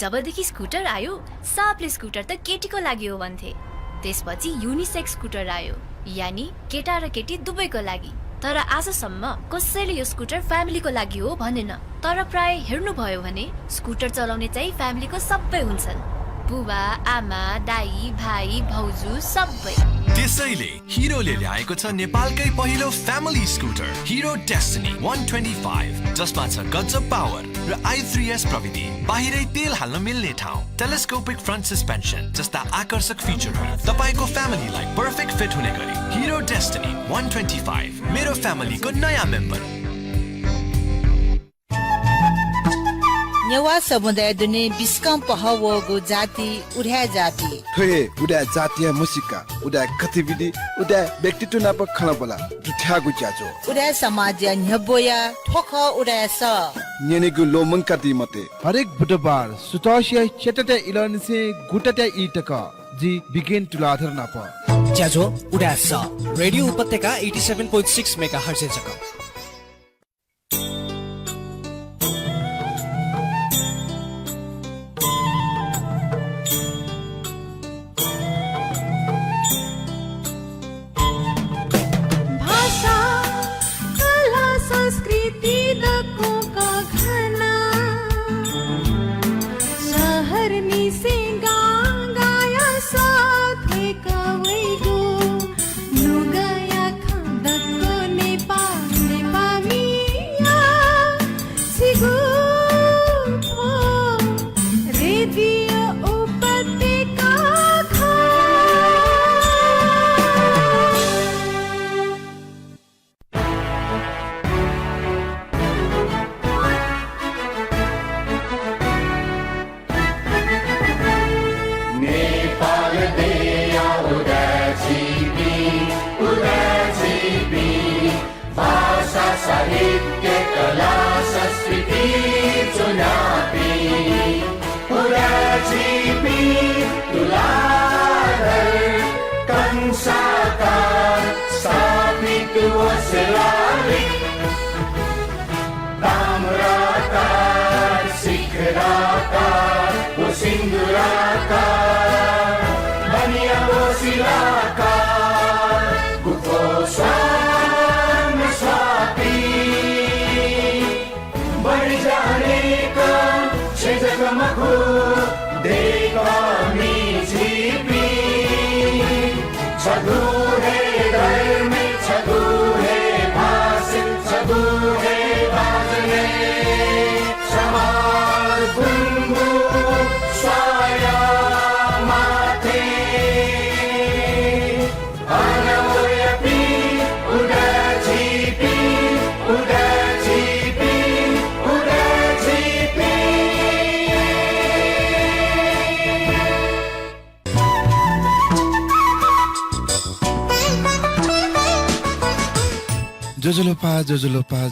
जबदेखि स्कुटर आयो सबले स्कुटर त केटीको लागि हो भन्थे। त्यसपछि युनिसेक्स स्कुटर आयो, यानि केटा र केटी दुवैको लागि। तर आजसम्म कसैले यो स्कुटर फ्यामिलीको लागि हो भनेन। तर प्राय हेर्नुभयो भने स्कुटर चलाउने चाहिँ फ्यामिलीको सबै हुन्छन्, बुबा आमा दाई भाइ भाउजू सबै। त्यसैले हिरोले ल्याएको छ नेपालकै पहिलो फ्यामिली स्कुटर हिरो डेस्टिनी 125, जसमा छ गजब पावर र i3s प्रविधि, बाहिरै तेल हाल्न मिल्ने ठाउँ, टेलिस्कोपिक फ्रन्ट सस्पेन्सन जस्ता आकर्षक फिचरहरू तपाईको फ्यामिलीलाई पर्फेक्ट फिट हुने गरी। हिरो डेस्टिनी 125 मेरो फ्यामिलीको नयाँ मेम्बर। नेवा समुदाय दुने बिस्कम पहवगो जाति उड्या जाति थोए उडा जातीय मुसिका उडा गतिविधि उडा व्यक्तित्व नाप खलबला दुठ्यागु जाजो उडा समाज न्यबोया ठोख उडा स नेनेगु लोमंका दिमते हरेक बुधबार सुतोशिया चेटटे इलनसे गुटटे इटक जी बिगिन तुलाधर नाप जाजो उडा स रेडियो उपत्यका 87.6 मेगाहर्ज जक।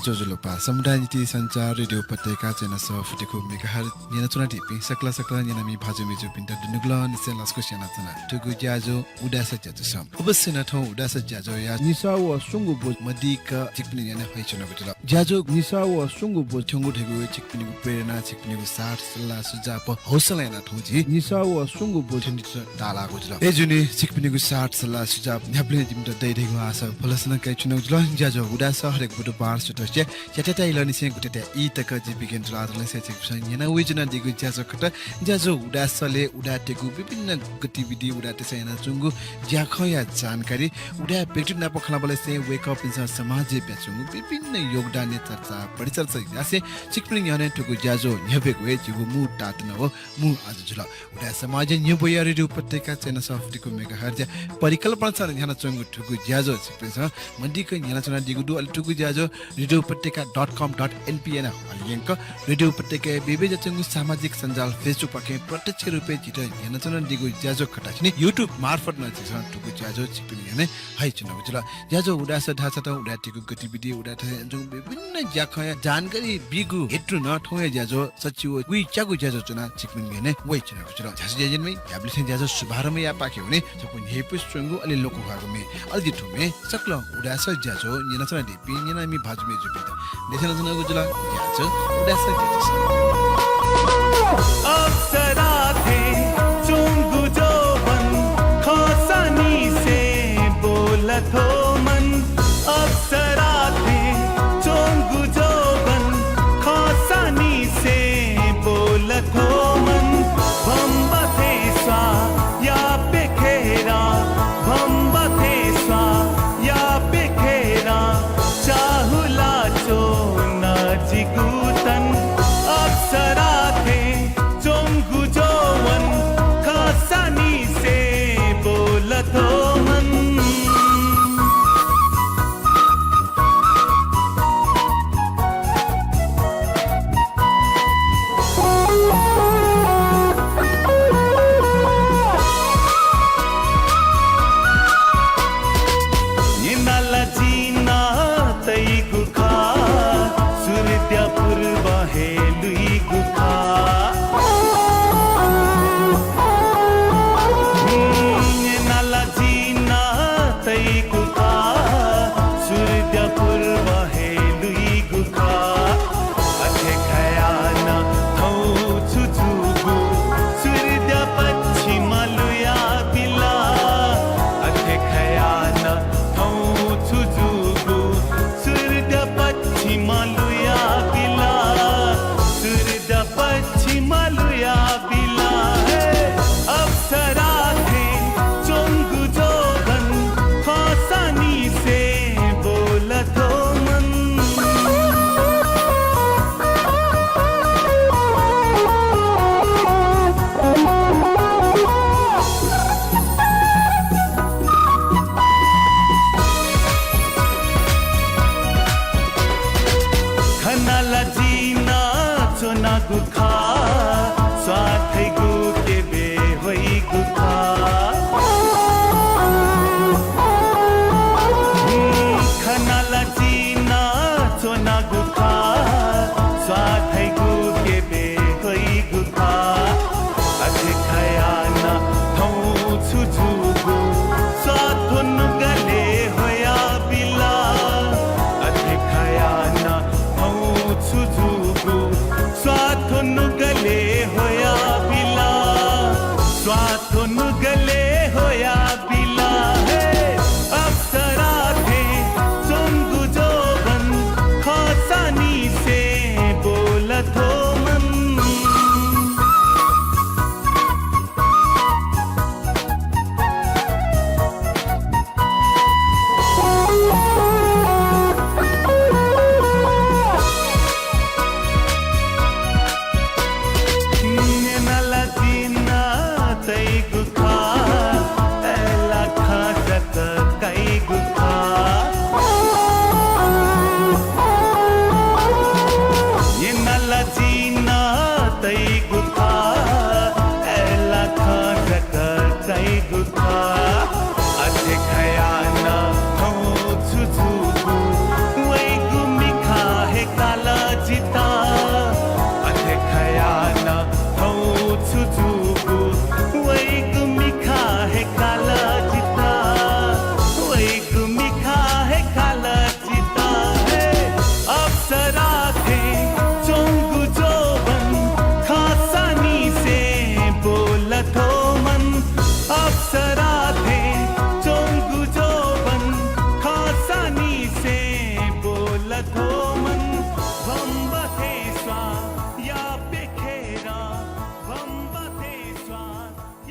जोजोलोपा समुदाय नीति संचार रेडियो उपत्यका चेना सफटिको मेगाहर नेना चुना टिपी सकला नेनामी भाजु मेजु पिन्टा दुनुगला निसे लस्को सेना चना टुगु ज्याजो उडास ज्याजो सम अवश्य न ठौ उडास ज्याजो या निसा व सुंगु बोज मदिक चिकपिनि नेना हैछन बटला ज्याजो निसा व सुंगु बोज ठंगु ठगु चिकपिनि प्रेरणा चिकपिनि साथ सल्लाह सुझाव हौसला न ठौ जी निसा व सुंगु बोज ठनि डाला गोजला ए जुनि चिकपिनि साथ सल्लाह सुझाव न्याप्ले जिमटा दैदैगु आशा फलसन कै चुनौ जुल ज्याजो उडास हरेक बुधबार सुतोस्या चटेटा इलनिसे गुटेटा इ तक जे बिगिन रातले से चिकसन नेना वेजना दिगु ज्याजो खट ज्याजो उडासले उडाटेगु विभिन्न गतिविधि उडाटे सेना चुंगु ज्याखया जानकारी उडा पेक्टिन ना पखलाबले से वेक अप इन समाज बेचुंगु विभिन्न योगदान चर्चा परिचर्चा यासे चिकपिन यने टुगु ज्याजो न्यबेगु ए जिगु मु टातन हो मु आज जुल उडा समाज न्यबोया रेडियो उपत्यका चेना सफ्टिको मेगाहर्ज परिकल्पना छ न्याना चुंगु टुगु ज्याजो चिकपिन छ मन्दिक न्याना चना दिगु दु अल टुगु ज्याजो रेडियो उपत्यका.com.npn लिंक रेडियो उपत्यका बेबे जचंगु सामाजिक सञ्जाल फेसबुक पके प्रत्यक्ष रुपे जित न्याना चना दिगु ज्याजो खटाछिने युट्युब मार्फत न छ टुगु ज्याजो चिकपिन यने हाइ चुन बुझला ज्याजो उडास ढाचा त उडाटेको गतिविधि उडाटे जु विभिन्न ज्याखया जानकारी बिगु हेत्रु न ठोय ज्याजो सचिव वी च्यागु ज्याजो चुना चिकपिन यने वइ चुन बुझला ज्याजो ज्याजनमै याब्लिथे ज्याजो सुभारम या पाके हुने सपु हेपु स्ट्रंगु अलि लोकु भागु मे अलि ठुमे सकल उडास ज्याजो न्याना चना दिपि न्याना मी भाजु मे जुपिता देशना जना गुजला ज्याजो उडास ज्याजो अप्सरा थे चुंगु जो बन खोसानी से बोलत हो मन अप्सरा थे चुंगु जो बन खोसानी से बोलत हो मन भम्बा थे स्वा या पेखेरा भम्बा थे स्वा या पेखेरा चाहुला चो न जिगुतन अप्सरा थे चोंगु जोवन खासानी से बोलत हो मन निनाला जीना तई गुखा सूर्य पूर्व है लुई गुखा निनाला जीना तई गुखा सूर्य पूर्व है लुई गुखा अथे खयाना थौ छुछुगु सूर्य पश्चिम लुया बिला अथे खयाना थौ छुछुगु सूर्य पश्चिम लुया बिला सूर्य पश्चिम लुया बिला अप्सरा थे चोंगु जोगन खासानी से बोलत हो मन खनाला जीना चोना गुखा स्वाथै गुके बे होई गुखा खनाला जीना चोना गुखा स्वाथै गुके बे होई गुखा अथे खयाना थौ छुछुगु स्वाथुन गले होया बिला अथे खयाना थौ छुछुगु स्वाथुन गले होया बिला स्वाथुन गले होया बिला अप्सरा थे चुंगु जोगन खासानी से बोलत हो मन निनाला जीना तई गुखा एला खासक कई गुखा निनाला जीना तई गुखा एला खासक कई गुखा अथे खयाना थौ छुछुगु वै गुमी खा है काला जिता अथे खयाना थौ छुछुगु वै गुमी खा है काला जिता वै गुमी खा है काला जिता अप्सरा थे चोंगु जोवन खासानी से बोलत हो मन अप्सरा थे चोंगु जोवन खासानी से बोलत हो मन भम्बा थे स्वा या पेखेरा भम्बा थे स्वा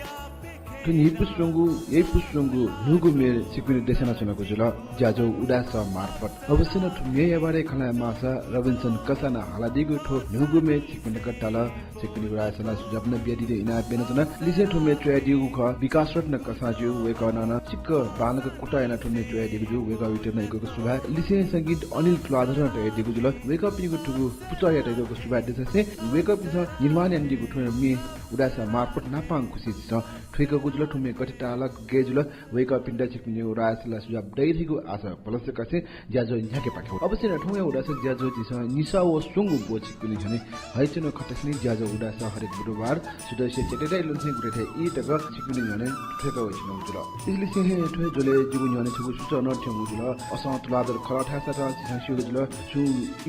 या पेखेरा Tuni puslungu, ye puslungu, nugu mere sikuni desana sunako jula, jajo udasa marfat. Avasana tumye yabare khana masa Robinson kasana haladigu tho nugu me sikuni katala sikuni urasana sujapna biadi de ina benatana lise thume tradigu kha vikasrat na kasaju wekana na sikka banaka kuta ina thume tradigu ju weka vitna iko subha lise sangit anil kladhara tradigu jula weka pigu tugu puta ya tradigu subha desase weka pisa nirman yandigu thume me udasa marfat napang kusi sa thika जुल ठुमे कति टाला गेजुल wake up पिन्डा छिकमिने उडासला सुजाब दैथिगु आशा plus कसे ज्याजो न्याके पाखे अवश्य न ठुमे उडास ज्याजो जिस निसा व सुंगु बोछि कुनि झने हैचनो खटसनि ज्याजो उडास हरेक बुधबार सुदस्य चेटेदै लुन्से गुरेथे इ तक छिकमिने झने ठेका होइछन जुल इसले सेहे ठे जुले जुगु झने छगु सुचना ठेमु जुल असंत लादर खलाठा सटा छिसु जुल सु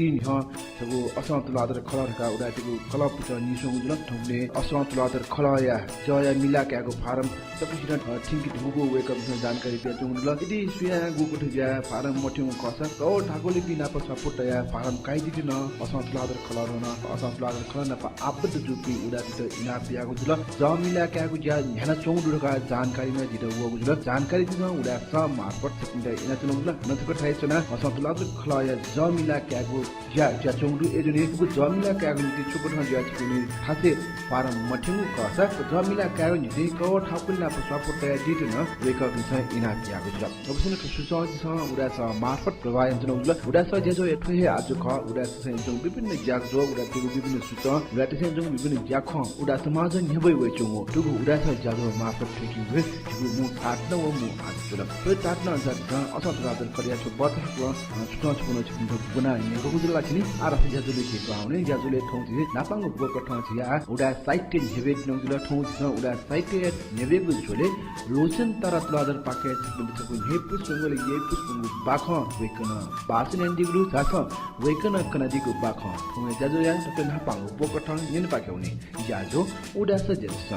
इ ह छगु असंत लादर खलाठा उडातिगु खला पुच निसु जुल ठुमे असंत लादर खलाया जया मिला क्याको फारम सफिसिएन्ट थिंक ढुगु वेक अप जानकारी दिया जुल यदि सुया गुगु ठ्या फारम मठ्यु कसा कौ ठाकोले बिना प सपोर्ट या फारम काइ दिदिन असंत लादर खला रहन असंत लादर खला न प आपद जुपि उडाति त इना पियाको जुल जमिला क्याको ज्या ह्याना चौडुका जानकारी न दिदा वगु जुल जानकारी दिन उडा स मार्फत सकिन्छ इना चुन जुल नथको थाइ चना असंत लादर खला या जमिला क्याको ज्या ज्या चौडु एजने गुगु जमिला क्याको नि छुको न ज्या छिनि खासे फारम मठ्यु कसा जमिला क्याको नि कौ ठाकोले न प सपोर्ट या दिदिन वेक अप छ इना पियाको जुल अवश्य सुचना उडा स मार्फत प्रवाहन जुल उडा स जेजो एठे आज ख उडा स जुल विभिन्न ज्या जो उडा तिगु विभिन्न सुच उडा त्यसै जुल विभिन्न ज्या ख उडा समाज नेबै वे चुङो तुगु उडा स ज्याजो मार्फत ठेकी वे तुगु मु थाट्न व मु आज जुल त्यो थाट्न जत असत रादर करिया छु बतको सुचना छुनो छु गुना नि गगु जुल लाछिनि आरा ज्याजोले के पाउने ज्याजोले ठौ छि नापांगु बोक ठौ छि या उडा साइट के नेबे न जुल ठौ छि उडा साइट के नेबे गु झोले रोशन तरत लादर पाके छु हेपु सुंगले येपु सुंगु बाख वेकन बासन एन्डिगु साख वेकन कनदिगु बाख ठुमे ज्याजो या तके नापांगु बोक ठौ निन पाकेउने ज्याजो उडा स जेस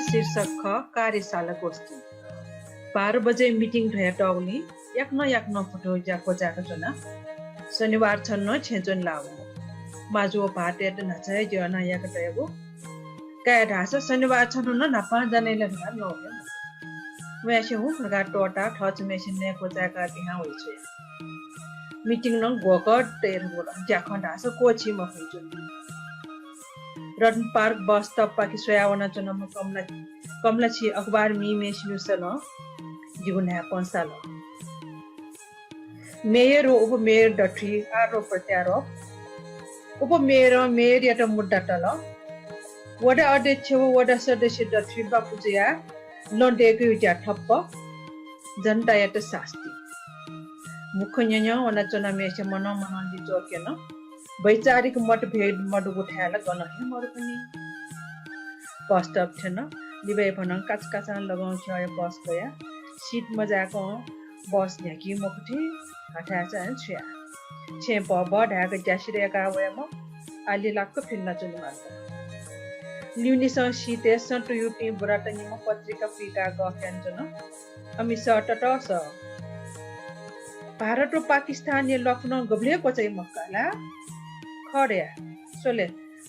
शीर्षक ख कार्यशाला गोष्ठी 12 बजे मिटिङ भए टाउली याक्न फुटो जाको जना शनिबार छन्न छेजन लाउ माजु भाटे नचाय जना याक तयगु काय ढास शनिबार छन्न न नपा जने लगा नो वेसे हु लगा टोटा ठच मेसिन ने को जाका बिहा होइ छ मिटिङ न गोकट तेर बोला जाखन ढास कोची म फुजु रन पार्क बस स्टॉप पाकी सोयावना चनम कमला छी अखबार मी मेसिनुसन जीवन है पंसाल मेयर उपमेयर डट्री आरोप प्रत्यारोप उपमेयर यात मुद्दा तल वडा अध्यक्ष वडा सदस्य डट्री बापुजिया लन्डेको युजा ठप्प जनता यात शास्ति मुख्य न्याय वना चना मेसे मन दि जोकेन वैचारिक मतभेद मड उठाएर गनहे मरु पनि बस स्टप थिएन लिबे भन काचकाचा लगाउँछ बस गया सीट मजाको बस न्याकी मखुठी हटा चाहिँ छ्या छे बब ढाक जासिरेका वयम आली लाक्क फिल्न चुन मार्छ ल्युनिस सीते सटु युटी बुराटनी म पत्रिका फिका गफेन जन अमि सटट स भारत र पाकिस्तान ने लखनऊ गब्ले पचै मक्काला खड्या सोले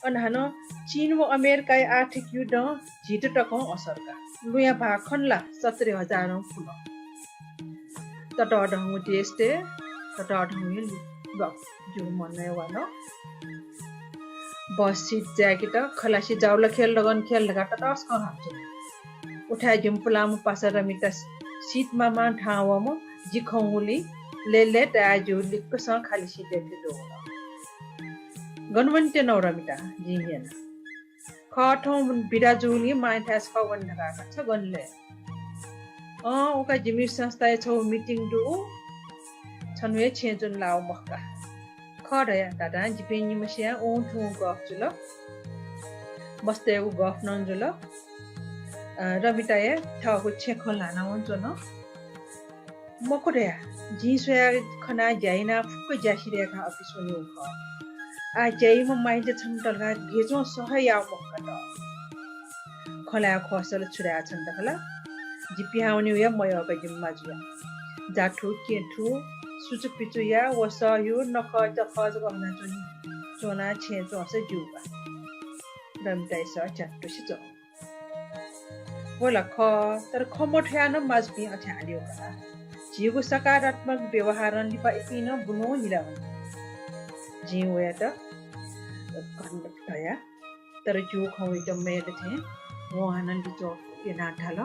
अनहानो चीन व अमेरिका आर्थिक युद्ध झिट टकौ असरका लुया भाखनला 70,000 फुल तट अढौ देशते तट अढौ गफ जो मनने वाला बस सीट ज्याकेट खलासी जाउला खेल लगा त अस्क हान्छ उठाइ जुम्पलाम पासर मिटा सीट मा ठाउँमा जिखौली ले ताजु लिक्क स खाली सीट देख्दो गनवन्ते नौरमिता जिनियन खठौ बिराजुली माइथास खवन ढका छ गनले ओका जिमी संस्था छौ मिटिङ दु छनवे छेजुन लाउ मक्का खडया दादा जिपेनी मसिया ओठु गफ जुल बस्ते उ गफ नन जुल रमिताए ठको छेखो लाना हुन्छ न मकोडया जिसया खना जाइना फुक जासिरेका अफिस हुनु ख आ जैम माइले छमटलगा गेजो सहया मक्का खला खसल छुरा छन दखला जिपिहाउने या मयका जिम्मा जुया जाठु केठु सुचु पिचु या वसयु नख जखज गहना जुनी चोना छे जोसे जुबा रमताइ स चट्टु सिजो होला ख तर खमठ्या न मजबी अठ्यालियो कला जीवको सकारात्मक व्यवहार लिपा इपिन बुनो निला जीव या त कन्डक्टया तर जो खौ त मेले थे वहानन दिचो केना ठाल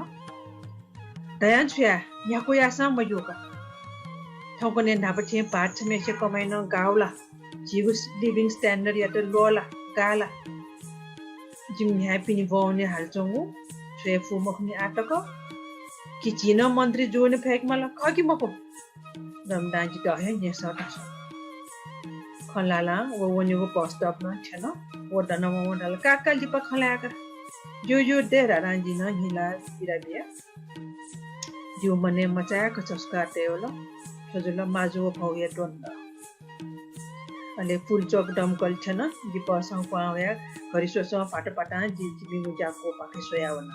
दयान छ्या याको यासा मयोका ठाउँकोने नापथे पाठ छ मेसे कमाइन गाउला जिगु लिभिङ स्ट्यान्डर्ड या त लोला गाला जिम ह्यापी नि बाउने हाल्चौँ छेफु मखनी आटक कि चिन मन्त्री जोने फेक मला खकी मको रमदाजी त है ने सटा खलाला वो वनिगो पोस्ट अप न छैन वो दन वो दल काका लिप खलाका जो देरा राजी न हिला बिराबिया जो मने मचाको चस्का तेओल सजुल माजु भौया टोन्द अले फुल चोक डमकल छैन जिपसं पाव्या घरिसोस पाटा जिबिगु जाको पाखे सोयावना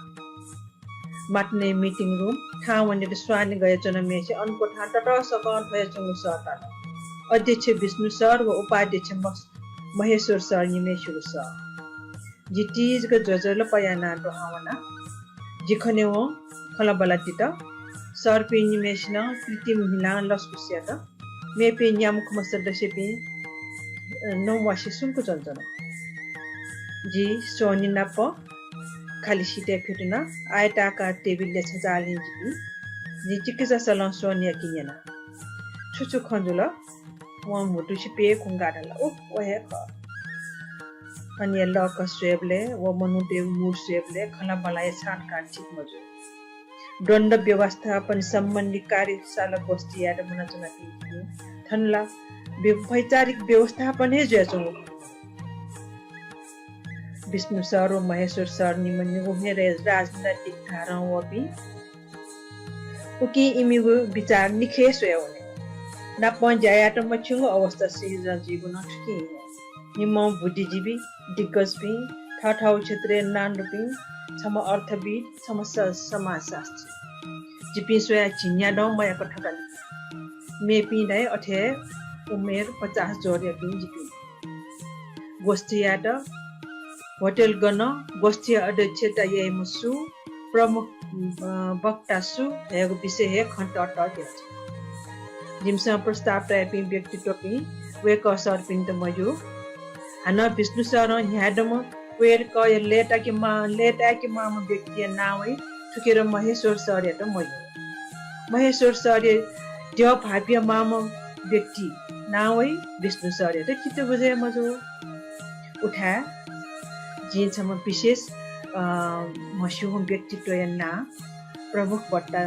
माट्ने मिटिङ रुम ठाउँने स्वानी गए चन मेसे अनको ठा टट सकन भए चंगु सरता अध्यक्ष विष्णु सर व उपाध्यक्ष महेश्वर सर निमेश्वर सर जिटीज ग जजल पयाना तो हावना जिखने हो खला तित सर पे निमेशना कृत्रिम हिला लस्कुसिया त मे पे न्याम खम सदस्य पे नौ वासी सुनको चलचन जी सोनी नाप खाली सीटे फिटना आयताकार टेबल ले छजाली जी चिकित्सा सलन सोनिया किनेना छुछु खंजुल व मुटु पे खुंगाडला ओ ओहे ख अनि लक स्वेबले व मनुते मुड स्वेबले खला बलाय छाट काट ठीक मजु दण्ड व्यवस्थापन सम्बन्धी कार्यशाला गोष्ठी याद मना चुनाकी थनला वैचारिक व्यवस्थापन हे जेचो विष्णु सर और महेश्वर सर निमन्युगो मेरे राजनैतिक धारा वपि उकी इमिगो विचार निखे सोयाउने ना पंजायत मछुगो अवस्था सिजन जीवन ठकी निम बुद्धिजीवी दिग्गजपि ठाठाउ क्षेत्रीय नानरुपि छम अर्थविद छम समाजशास्त्री जिपि सोया चिन्या दौ मया कठगली मेपि दाइ अठे उमेर 50 जोडिया पिन जिपि गोष्ठीयाट होटल गन गोष्ठी अध्यक्षता ये मुसु प्रमुख वक्ता सु हेगो विषय हे खण्ड अट जिमसा प्रस्ताव टाइपि व्यक्तित्व पि वे कसर पिन त मयु हन विष्णु सर ह्याडम वेर क लेटा कि मा व्यक्ति नावै ठुकेर महेश्वर सर त मयु महेश्वर सर ज भाप्य माम व्यक्ति नावै विष्णु सर त चित्त बुझे मजो उठा जिन छम विशेष मशहूर व्यक्तित्व ना प्रमुख वक्ता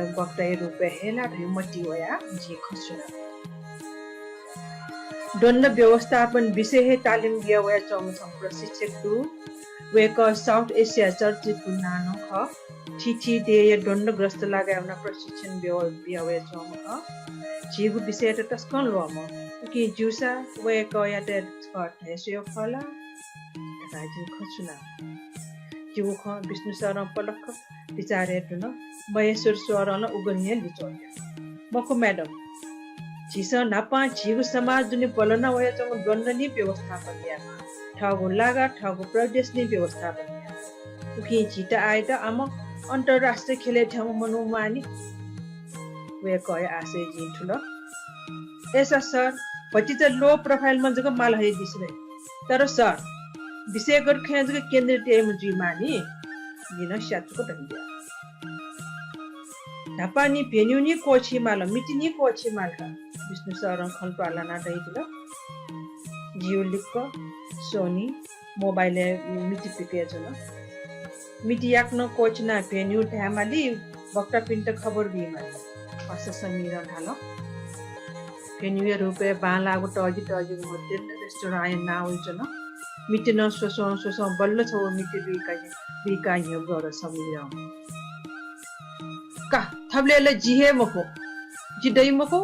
रूप हेला ढय मटी होया जी खसुना दण्ड व्यवस्थापन विषय हे तालिम दिया वया चंग प्रशिक्षक दु वेक साउथ एशिया चर्चित नानो ख ठिठी दे दण्डग्रस्त लगाउन प्रशिक्षण दिया वया चंग ख जीगु विषय त तस्कन लोम कि जुसा वेक यात स्कट हेसयो फला राजी खसुना जीव ख विष्णु सर पलक विचारे तुन महेश्वर सर न उगनिए लिचो मको मैडम जिस नापा जीव समाज जुनि बलना वया चंग दण्डनी व्यवस्थापन या ठागो लागा ठागो प्रदेश नि व्यवस्थापन या उखि जिता आइता आम अन्तर्राष्ट्रिय खेले ठाउँ मनु मानि वे कय आसे जिन ठुल एसा सर पति त लो प्रोफाइल मन जग माल है दिसरे तर सर विषय गर खेज के केन्द्र टेम जी मानि दिन शातको तंदिया धापानी पेन्युनी कोछि माल मिटिनी कोछि माल विष्णु सर खलपाला ना दैदिल जियो लिक सोनी मोबाइल मिटि पिके जन मिटि याक्न कोच ना पेन्यु ढामाली वक्ता पिन्ट खबर बिमा पास समीर ढाल पेन्यु रुपे बालागो टजी मध्य रेस्टोरेन्ट आए ना उजन मिटि न सोसो बल्ल छ मिटि बिका यो गर समीर का थबले जिहे मको जिदै मको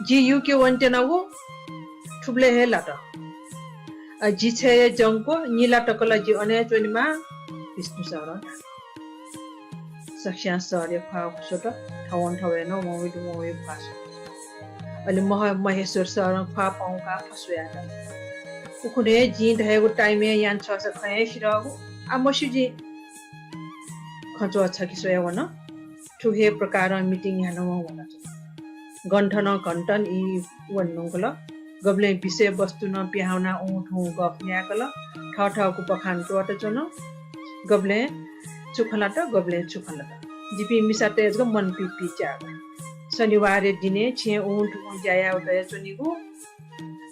जी यू के वन्टे न वो ठुब्ले हे लाट जी छे जंको नीला टकला जी अने चोनिमा विष्णु सर सख्या सर या खा छोट ठाउन ठावे न मोइ फास अलि महेश्वर सर खा पाउ का फसुया उखुने जी धैगो टाइम यान छ स खय शिरगु आमसु जी खचो छ कि सोया वन ठुहे प्रकार मिटिङ हानो वन गण्ठन घण्टन ई वन्नुकल गब्ले विषय वस्तु न पिहाउना ऊठौ गफ न्याकल ठाउको पखान टोट चन गब्ले चुखलाट जिपि मिसा तेज ग मन पिपि च्या शनिबार दिने छे ऊँट उज्याया उदय चुनिगु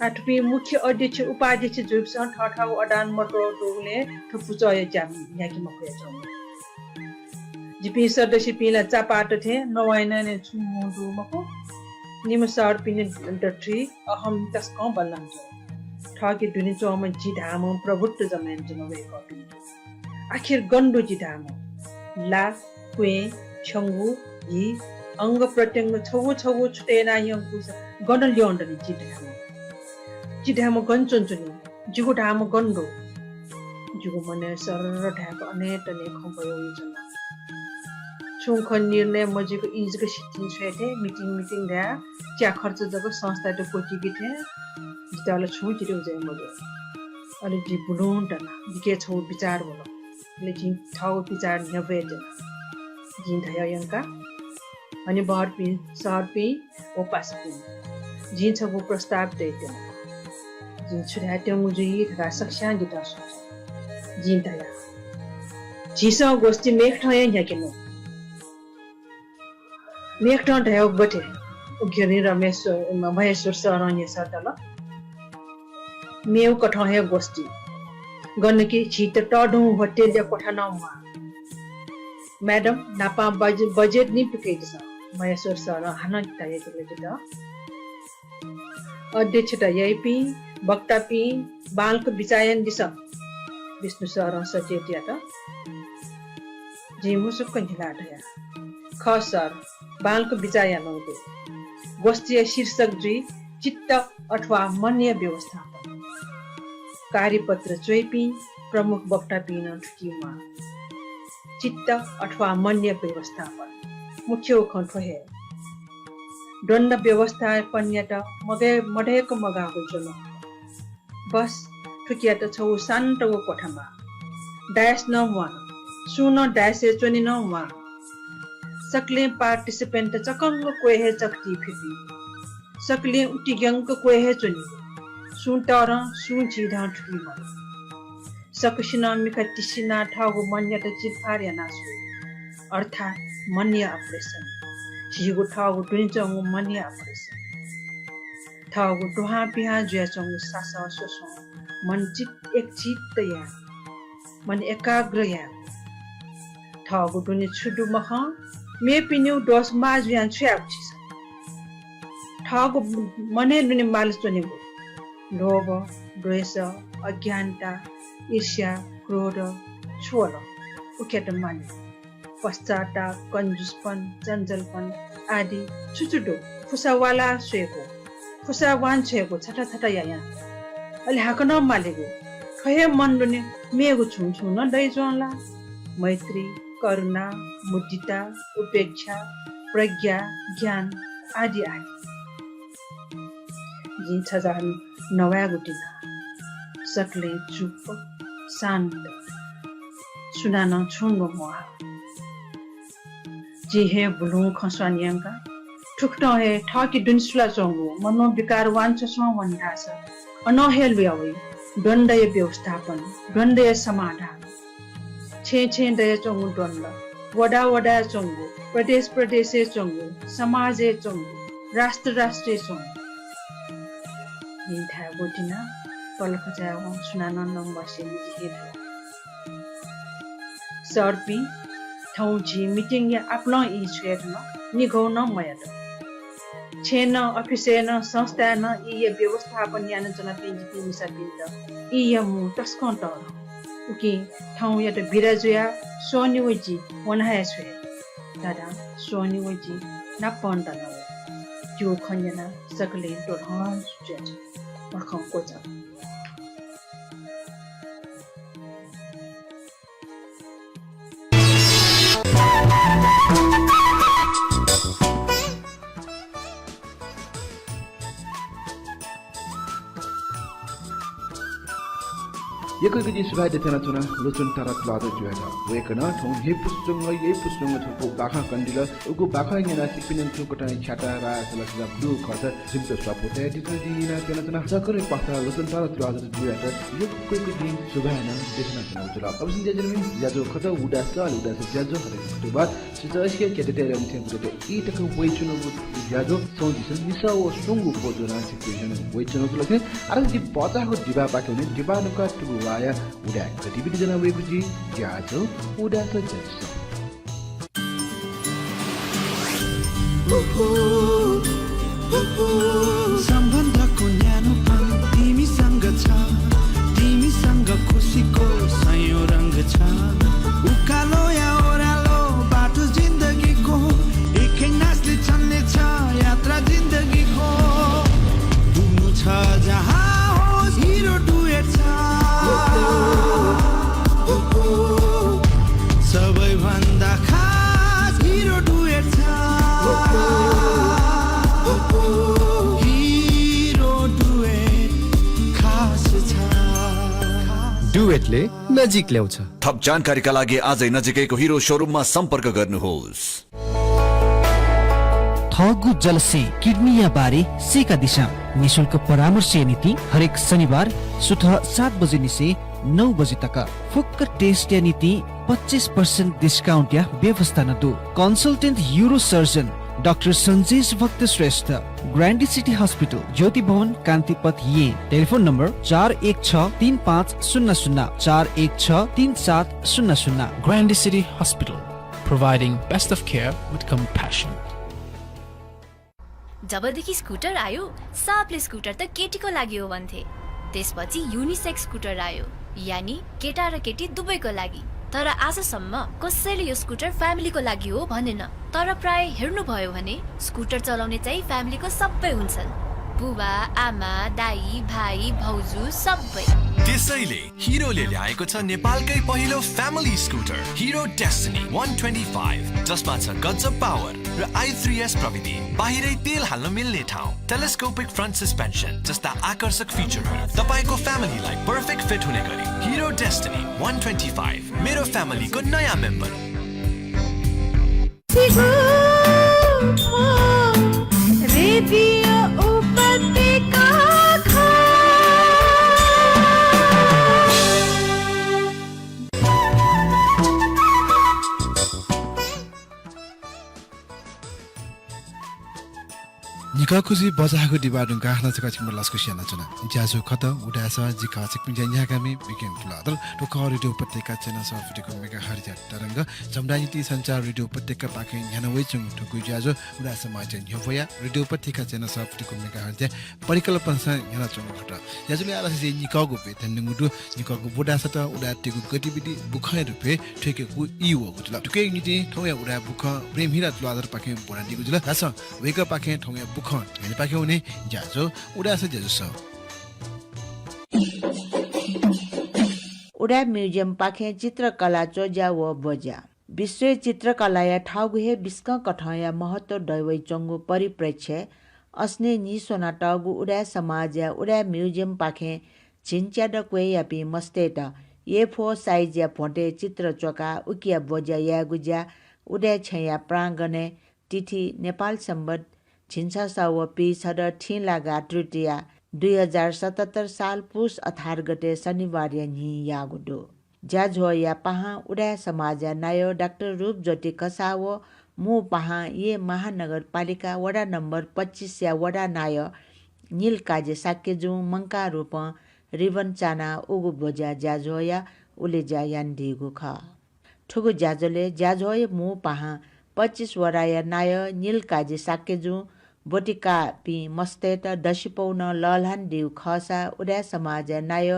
आठपी मुख्य अध्यक्ष उपाध्यक्ष जुगसँग ठाउँ अडान मटो टोले ठुपुचय जाम याकी मखया चौ जिपी सदस्य पिला चापाट थे नवाइना ने छुमुदु मको निमसार पिने डट्री अहम तस्क बल्लाम जो ठाकी दुनि चौम जिधाम प्रभुत्व जमेन जनवे कपि आखिर गण्डो जिधाम ला कुए छंगु हि अंग प्रत्यंग छगु छुटेना यंगु गण ल्याउँदनि जिधाम गन्छुन्छुनि जुगु ढाम गण्डो जुगु मने सरर ढाक अनेट ने खपयो योजना छुंख निर्णय मजिको इजको सिटिङ छेथे मिटिङ दा च्या खर्च जब संस्था त कोटिकी थे जिताले छु जिरो जय मजो अलि जि बुलुन तना दिके छौ विचार बोलो ले जि ठाउ विचार नभे ज जिन थाया यंका अनि बार पि सार पि ओ पास पि जिन छगु प्रस्ताव दैते जिन छुरा त्यमु जि रा सक्ष्या जिता जिन थाया जिसा गोष्ठी मेख ठय याकेनो मेख ठय बटे उग्यनी रमेश महेश्वर सरण्य सतल मेव कठहे गोष्ठी गणकी छिट टडु होटेल या कोठा नौमा मैडम नापा बजेट नि पिकेज महेश्वर सर हाना ताये केले त अध्यक्ष त यपी वक्ता पी बालको विचायन दिस विष्णु सर सचेतिया त जे मुसुक हिला ठया ख सर बालको विचायन नौते गोष्ठी शीर्षक जी चित्त अथवा मन्य व्यवस्थापन कार्यपत्र चोइपी प्रमुख वक्ता पिन ठुकीमा चित्त अथवा मन्य व्यवस्थापन मुख्य खण्ड हे दण्ड व्यवस्थापन त मढेको मगाको जन बस ठुकिया त छौ शान्तको कोठामा डायस नवा सुन डायसे चोनि नवा सकले पार्टिसिपेन्ट चकङ्ग कोहे चक्ति फिति सकले उटिग्यङ्क कोहे चोनि सुटर सुझिधा ठुमा सकसिना मिखतिसिना ठागु मन्य त चिफार्या नासु अर्थात् मन्य अपरेसन हिगु ठागु दुइचंगु मन्य अपरेसन ठागु दुहा पिहा जुयाचंगु सासा सोसो मन चित एक चित्त या मन एकाग्र या ठागु दुनि छुडु मख मे पिन्यु दोस माजुयान छ्याउछि ठागु मने दुनि मालस चनिगु लोभ द्वेष अज्ञानता ईर्ष्या क्रोध छोल उकेट माने पश्चाताप कंजुसपन चञ्चलपन आदि छुचुडो फुसावाला सुएको फुसावान छेको छटा छटा या अलि हाकन मालेगु खहे मन दुने मेगु छु न दैजोला मैत्री करुणा मुदिता उपेक्षा प्रज्ञा ज्ञान आदि आदि जिन छजान नवा गुटिना सकले चुप शान्त सुनान छुङ्गो मोहा जी हे बुलु खस्वानियंका ठुक्ट हे ठाकी दुनसुला चंगु मनो विकार वाञ्छ वन्दास अनहेल व्यावै द्वन्द्वय व्यवस्थापन द्वन्द्वय समाधान छे दय चंगु द्वन्द्व वडा चंगु प्रदेश चंगु समाज चंगु राष्ट्र चंगु निन्था गोटिना पलखजाव सुनान नंबासे निजे सरपी ठौजी मिटिङ या आफ्नो इ छेर्न निगौन मयत छेन अफिसेन संस्थान इ व्यवस्थापन यान जना पिन्जी मिसा पिन्द इ मु तस्कन त उकि ठौ या त बिराजुया सोनिवजी वनहाय छे दादा सोनिवजी नापन त न जो खन्यना सकले टोढन सुजेज मखम कोचा यको गजी सुभाइ देथना चुना लोचन तारा क्लादो जुएगा वेकन ठौ हे पुस्तंग ये पुस्तंग ठको बाखा कन्दिल उगु बाखा न्याना सिपिनेन ठुकटा छाटा रा सलसला ब्लु खत जिम्तो सपोटे दिना तेना तना सकरे पाखा लोचन तारा क्लादो जुएगा यको गजी सुभाइ न देथना चुना जुला अब सिन जजमिन जाजो खत उडा जाजो हरे तो बाद सिजके केते रम थे बुते ई तक वे चुनो जाजो सोजिसन निसा ओ सुंगु पोजोना सिचुएसन वे चुनो लखे अरे जी बचाको दिबा पाकेउने दिबा नुका वाया उडा गतिविधि जना वेगुजी जाजो उडा सजस सम्बन्धको न्यानोपन तिमीसँग छ तिमीसँग खुसीको सयौं रंग छ उकालो या ओह्रालो बाटो जिन्दगीको एकै नासले चल्ने छ यात्रा जिन्दगीको डुब्नु छ जहाँ होस् हिरो डुएट छ सबैभन्दा खास हिरो डुएट छ हिरो डुएट खास छ डुएटले नजिक ल्याउँछ। थप जानकारीका लागि आजै नजिकैको हिरो शोरूममा सम्पर्क गर्नुहोस्। थगु जलसे किडनी या बारे सेका दिशा निशुल्क परामर्श नीति हरेक शनिबार सुबह 7 बजे निसे 9 बजे तक फुक्क टेस्ट या नीति 25% डिस्काउंट या व्यवस्था न दो consultant euro surgeon doctor Sanjesh भक्त श्रेष्ठ ग्रैंडी सिटी हॉस्पिटल ज्योति भवन कांतिपथ ये telephone number 416350 41633700 Grandy City Hospital, providing best of care with compassion. जबदेखि स्कुटर आयो सबले स्कुटर त केटीको लागि हो भन्थे। त्यसपछि युनिसेक्स स्कुटर आयो, यानी केटा र केटी दुवैको लागि। तर आजसम्म कसैले यो स्कुटर फ्यामिलीको लागि हो भनेन। तर प्राय हेर्नुभयो भने स्कुटर चलाउने चाहिँ फ्यामिलीको सबै हुन्छन्, बुबा आमा दाई भाइ भाउजू सबै। त्यसैले हिरोले ल्याएको छ नेपालकै पहिलो फ्यामिली स्कुटर हिरो डेस्टिनी 125 जसमा छ गजब पावर र i3s प्रविधि, बाहिरै तेल हाल्न मिल्ने ठाउँ, टेलिस्कोपिक फ्रन्ट सस्पेन्सन जस्ता आकर्षक फिचरहरू तपाईको फ्यामिलीलाई पर्फेक्ट फिट हुने गरी। हिरो डेस्टिनी 125 मेरो फ्यामिलीको नयाँ मेम्बर। निका खुसी बजाको दिबाडुङ गाहना छ कछि मलासको सियाना चना जाजो खत उडासा जिका छ पिन ज्यागामी विकेन्ड फ्लादर तो क रेडियो उपत्यका चेना सफटिको मेगा हर्जा तरंग समडानिति संचार रेडियो उपत्यका पाखे न्याना वेचुङ ठुकु जाजो उडासा माचे न्योया रेडियो उपत्यका चेना सफटिको मेगा हर्जा परिकल्पना छ न्याना चुङ खट याजुले आलासे जे निकागो पे तन्नुगु निकागो बुडासा त उडाटेको गतिविधि बुखै रुपे ठेकेको इवो गुजला टुके निति ठौया उडा बुख प्रेम हिरा फ्लादर पाखे बोराडी गुजला रास वेक पाखे ठौया बुख हेले पाखे हुने जाजो उडासा जाजो उडा म्युजियम पाखे चित्रकला चोजा व बजा विश्व चित्रकला या ठाउगु हे बिस्क कठया महत्व दैवै चंगु परिप्रेक्ष्य अस्ने निसोना टागु उडा समाज या उडा म्युजियम पाखे छिन्च्या ड क्वे यापी मस्तेट ये फो साइज या फोटे चित्र चोका उकिया बजा या गुजा उडा छया प्रांगणे तिथि नेपाल सम्बत छिन्सा साव पी छड ठिलागा तृतीया 2077 साल पुस 18 गते शनिबार नि यागुडो जाझो या पहा उडा समाज नायो डाक्टर रूप ज्योति कसाव मु पहा ये महानगरपालिका वडा नम्बर 25 या वडा नाय नील काजे साकेजु मंका रूप रिबन चाना उगु बजा जाझो या उलेजा यान्दिगु ख ठुगु जाजोले जाझो मु पहा 25 वडा या नाय नील काजे साकेजु बोटिका पी मस्तेट दशिपौन ललहान दिउ खसा उडा समाज नाय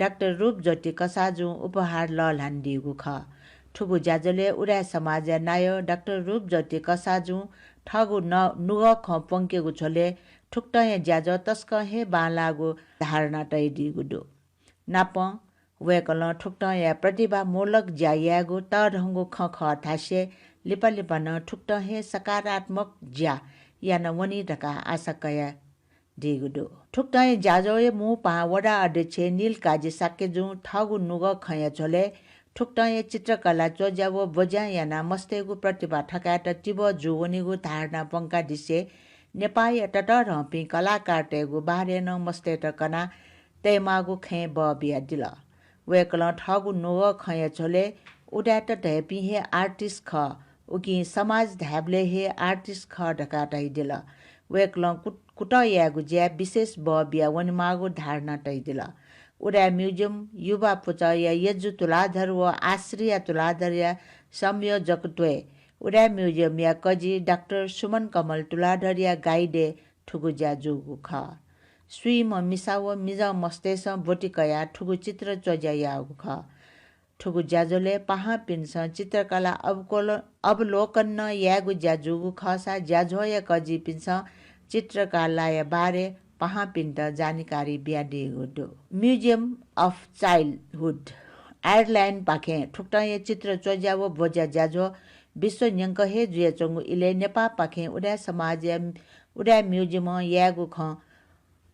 डाक्टर रूप ज्योति कसाजु उपहार ललहान दिगु ख ठुगु जाजले उडा समाज नाय डाक्टर रूप ज्योति कसाजु ठगु नुग ख पंकेगु छोले ठुक्ट हे ज्याज तस्क हे बालागु धारणा तै दिगु दो नाप वेकल ठुक्ट या प्रतिभा मूलक ज्यायागु तरहंगु ख ख थासे लिपा लिपा न ठुक्ट हे सकारात्मक ज्या या न वनी ढका आशा कया दिगुदो ठुक्टाय जाजोए मु पा वडा अध्यक्ष नील काजी साकेजु थागु नुग खय झले ठुक्टाय चित्रकला चोजावो बजा याना मस्तेगु प्रतिभा ठकाट टिब जुवनिगु धारणा पंका दिसे नेपाल टट रपी कलाकार टेगु बारे न मस्ते टकना तेमागु खे ब बिया दिल वेकल ठगु नुग खय झले उडाट ढेपी हे आर्टिस्ट ख उकी समाज धाबले हे आर्टिस्ट ख ढकाटाइ दिल वेकल कुटयागु ज्या विशेष ब बिया वनिमागु धारणा टाइदिल उडा म्युजियम युवा पुचया यजु तुलाधर व आश्रिया तुलाधर या संयोजक द्वे उडा म्युजियम या कजी डाक्टर सुमन कमल तुलाधर या गाइडे ठुगु ज्याजुगु ख सुई म मिसाव मिज मस्तेस बोटिकया ठुगु चित्र चोज्या यागु ख ठुगु ज्याजोले पहा पिन्स चित्रकला अवलोकन न यागु ज्याजुगु खसा ज्याझो या कजी पिन्स चित्रकला या बारे पहा पिन्ट जानकारी ब्याडिगु म्युजियम अफ चाइल्डहुड आयरल्यान्ड पाखे ठुक्टा या चित्र चोज्यावो बोज्या ज्याझो विश्व न्यंक हे जुया चंगु इले नेपा पाखे उडा समाज या उडा म्युजियम यागु ख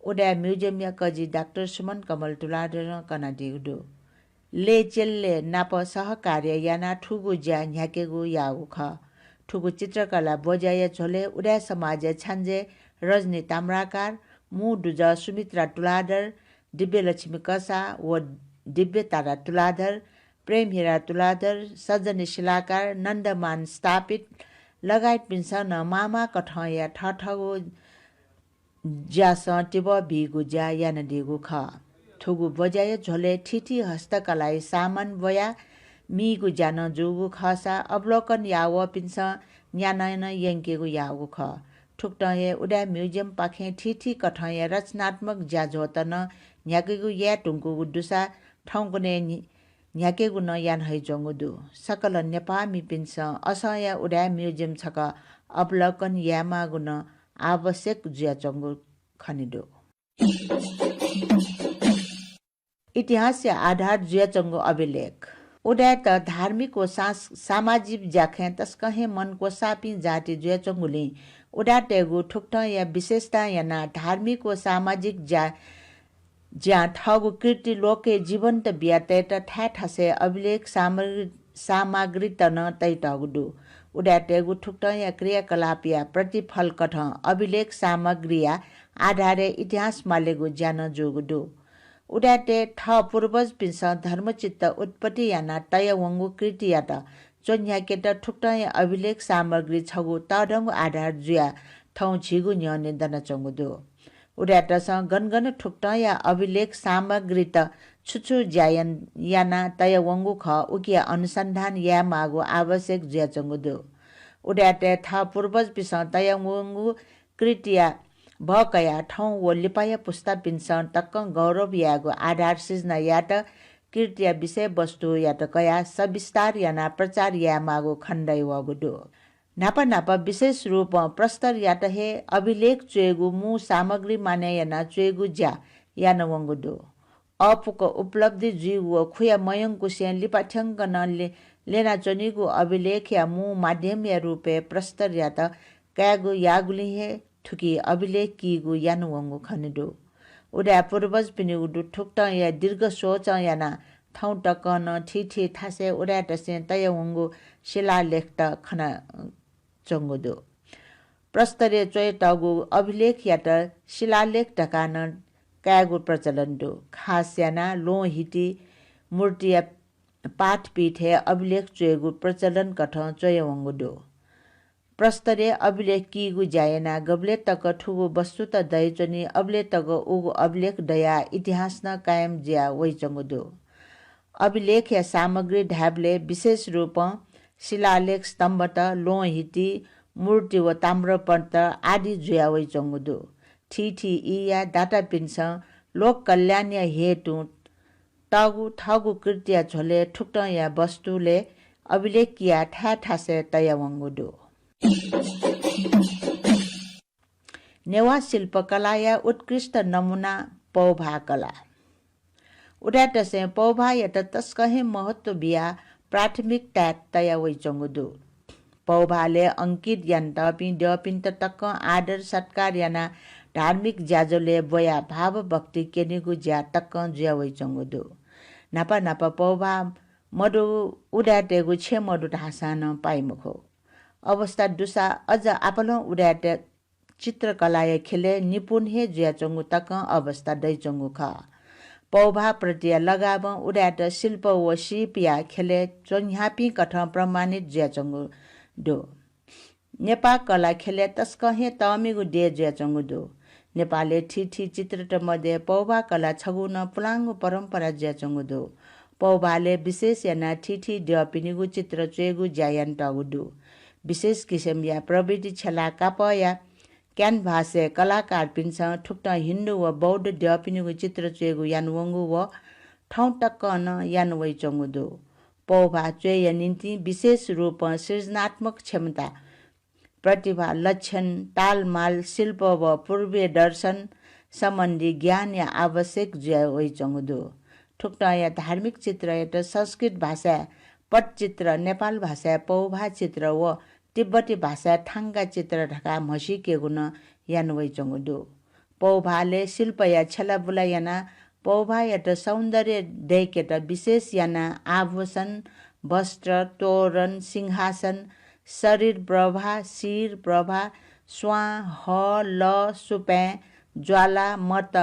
उडा म्युजियम या कजी डाक्टर सुमन कमल तुलाधर कना दिगु ले चेल्ले नाप सहकार्य याना ठुगु ज्या न्याकेगु यागु ख ठुगु चित्रकला बोजाय झोले उडा समाज छान्जे रजनी ताम्राकार मु दुज सुमित्रा तुलाधर दिव्यलक्ष्मी कसा व दिव्य तारा तुलाधर प्रेम हिरा तुलाधर सजनी शिलाकार नन्दमान स्थापित लगायत पिन्स न मामा कठया ठठगु ज्यास टिब बिगु ज्या यान दिगु ख ठुगु बजाय झोले ठिठी हस्तकलाई सामान बया मिगु ज्यान जुगु खसा अवलोकन याव पिन्स न्यानयन यङ्केगु यागु ख ठुक्टहे उडा म्युजियम पाखे ठिठी कठया रचनात्मक ज्याझोतन न्याकेगु या टुङ्गु दुसा ठाउँकुने न्याकेगु न यान है जङ्गुदु सकल नेपामी पिन्स असया उडा म्युजियम छक अवलोकन यामागु न आवश्यक ज्या चङ्गु खनिदो इतिहास आधार ज्या चङ्गु अभिलेख उडा त धार्मिक व सामाजिक ज्याखे तस्कहे मनको सापी जाति ज्या चङ्गुले उडा टेगु ठुक्ट या विशेषता याना धार्मिक व सामाजिक ज्या ठगु कृति लोके जीवन्त ब्यातेट ठासे अभिलेख सामग्री तन तैटगुडु उडा टेगु ठुक्ट या क्रियाकलाप या प्रतिफल कठ अभिलेख सामग्रीया आधारे इतिहास मालेगु ज्यान जोगुडु उडा टे ठ पूर्वज पिन्स धर्मचित्त उत्पत्ति याना तय वंगु कृति यात चोन्याकेट ठुक्ट या अभिलेख सामग्री छगु तडंगु आधार जुया ठौ छिगु न्यने दन चंगुदु उडाटस गनगन ठुक्ट या अभिलेख सामग्री त छुछु ज्यायन याना तय वंगु ख उकिया अनुसन्धान या मागु आवश्यक ज्या चंगुदु उडाटे था पूर्वज पिस तय वंगु कृतिया भकया ठौ व लिपाया पुस्ता पिन्स तक्क गौरव यागु आधार सिजना यात कृतिया विषय वस्तु यात कया सविस्तार याना प्रचार या मागु खण्डै वगुडु नापा विशेष रूप प्रस्तर यात हे अभिलेख चुएगु मु सामग्री माने याना चुएगु ज्या यान वंगुडु अपुक उपलब्धि जीव व खुया मयंकु से लिपाठ्यंक न लेना चनिगु अभिलेख या मु माध्यम या रूपे प्रस्तर यात कयागु यागुली हे ठुकी अभिलेख किगु यान वंगु खनिदु उडा पूर्वज पिनिगु ठुक्ट या दीर्घ सोच याना ठौ टक न ठिठी थासे उडा तसे तय वंगु शिलालेख त खना चंगुदु प्रस्तरे चोय टगु अभिलेख या त शिलालेख टकान कागु प्रचलन दु खास याना लो हिटी मूर्ति या पाठ पीठे अभिलेख चोयगु प्रचलन कठ चोय वंगु दु प्रस्तरे अभिलेख किगु जायना गबले तक ठुगु वस्तु त दैचनी अबले तक उगु अभिलेख दया इतिहास न कायम ज्या वै चंगुदु अभिलेख या सामग्री ढाबले विशेष रूप शिलालेख स्तम्भ त लो हिटी मूर्ति व ताम्रपत्र आदि ज्या वै चंगुदु ठिठी इ या डाटा पिन्स लोक कल्याण या हेतु तगु ठगु कृत्य झोले ठुक्ट या वस्तुले अभिलेख किया ठासे तया वंगुदु नेवा शिल्पकला या उत्कृष्ट नमुना पौभा कला उडाट से पौभा यत तस्कहे महत्व बिया प्राथमिकता तया वै चंगुदु पौभाले अंकित यन्त पिन तक्क आदर सत्कार याना धार्मिक ज्याजोले बोया भाव भक्ति केनेगु ज्या टक्क ज्या वैचंगु दो नापा नापा पौभा मडु उडाटेगु छे मडु ढासान पाइमुखो अवस्था दुसा अझ आपलो उडाटे चित्रकलाय खेले निपुण हे ज्याचंगु तक अवस्था दैचंगु ख पौभा प्रति लगाव उडाट शिल्प व सिपिया खेले चोन्हापी कठ प्रमाणित ज्याचंगु दो नेपाल कला खेले तस्कहे तमिगु डे ज्याचंगु दो नेपालले ठिठी चित्र मध्ये पौभा कला छगुन पुलाङ्गु परम्परा ज्याचंगु दो पौभाले विशेष याना ठिठी ड्यपिनिगु चित्र चेगु ज्यायान टगुदु विशेष किसिम या प्रविधि छला कापया क्यानभासे कलाकार पिन्छ ठुक्ट हिन्दू व बौद्ध ड्यपिनिगु चित्र चेगु यानवंगु व ठाउँ टक्क न यानवै चंगुदु पौभा चेय निम्ति विशेष रूप सृजनात्मक क्षमता प्रतिभा लक्षण तालमाल शिल्प व पूर्वीय दर्शन सम्बन्धी ज्ञान या आवश्यक ज्यावै चंगुदु ठुक्ट या धार्मिक चित्र या संस्कृत भाषा पटचित्र नेपाल भाषा पौभा चित्र व तिब्बती भाषा ठाङ्गा चित्र ढका मसी के गुण यानवै चंगुदु पौभाले शिल्प या छला बुला याना पौभा या सौन्दर्य दैकेट विशेष याना आभूषण वस्त्र तोरण सिंहासन शरीर प्रभा शिर प्रभा स्वा ह ल सुपे ज्वाला मत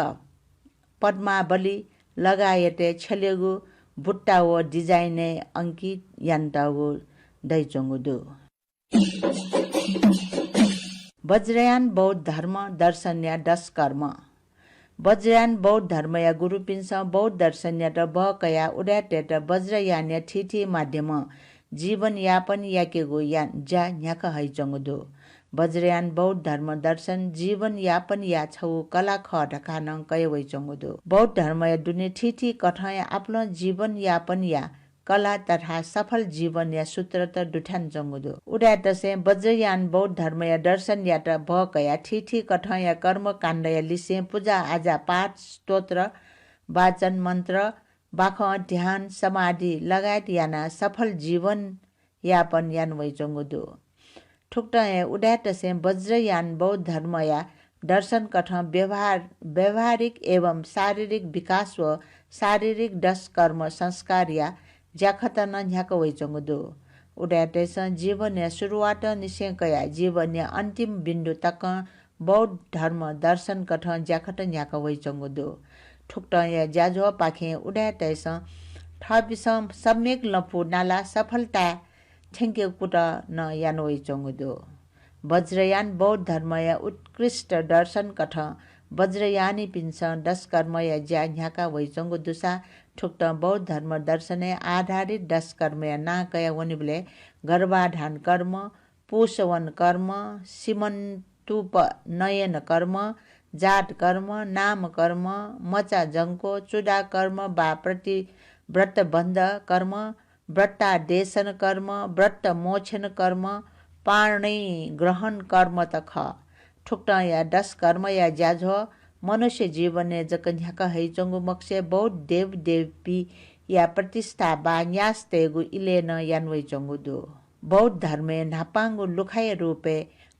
पद्मावली लगायते छलेगु बुट्टा व डिजाइने अंकित यान्टागु दैचंगुदु वज्रयान बौद्ध धर्म दर्शन या दश कर्म वज्रयान बौद्ध धर्म या गुरुपिन्स बौद्ध दर्शन या बकया उडाटेट वज्रयान या ठिठी माध्यम जीवन यापन याकेगु या जा न्याक हैचंगुदु वज्रयान बौद्ध धर्म दर्शन जीवन यापन या छौ कला ख ढकान कयवै चंगुदु बौद्ध धर्म या दुने ठिठी कठया आफ्नो जीवन यापन या कला तथा सफल जीवन या सूत्र त दुठान चंगुदु उडाट से वज्रयान बौद्ध धर्म या दर्शन या त भकया ठिठी कठया कर्म काण्ड या लिसे पूजा आजा पाठ स्तोत्र वाचन मन्त्र बाख ध्यान समाधि लगायत याना सफल जीवन यापन यान वै चंगुदु ठुक्ट उडाट से वज्रयान बौद्ध धर्म या दर्शन कठ व्यवहारिक एवं शारीरिक विकास व शारीरिक दश कर्म संस्कार या ज्याखतन न्याक वै चंगुदु उडाटे जीवन या शुरुआत निश्चय जीवन या अंतिम बिंदु तक बौद्ध धर्म दर्शन कठ ज्याखत न्याक वै चंगुदु ठुक्ट या ज्याजो पाखे उडाटे ठबिस सम्यक लफु नाला सफलता ठेंके कुट न यानवै चंगुदु वज्रयान बौद्ध धर्म या उत्कृष्ट दर्शन कठ वज्रयानी पिन्छ दश कर्म या ज्या न्याका वै चंगुदुसा ठुक्ट बौद्ध धर्म दर्शन आधारित दश कर्म या नाकया वनिबले गर्भाधान कर्म पुषवन कर्म सिमन्तुप नयन कर्म जात कर्म नाम कर्म मचा जंको चुडा कर्म बा प्रति व्रत बन्ध कर्म व्रतादेशन कर्म व्रत मोचन कर्म पार्णी ग्रहण कर्म तख ठुक्ट या दश कर्म या ज्याझो मनुष्य जीवन ने जकन्याक हैचंगु मक्से बौद्ध देव देवी या प्रतिष्ठा बा न्यास तेगु इलेन यानवै चंगुदु बौद्ध धर्मे नापांगु लुखाय रूपे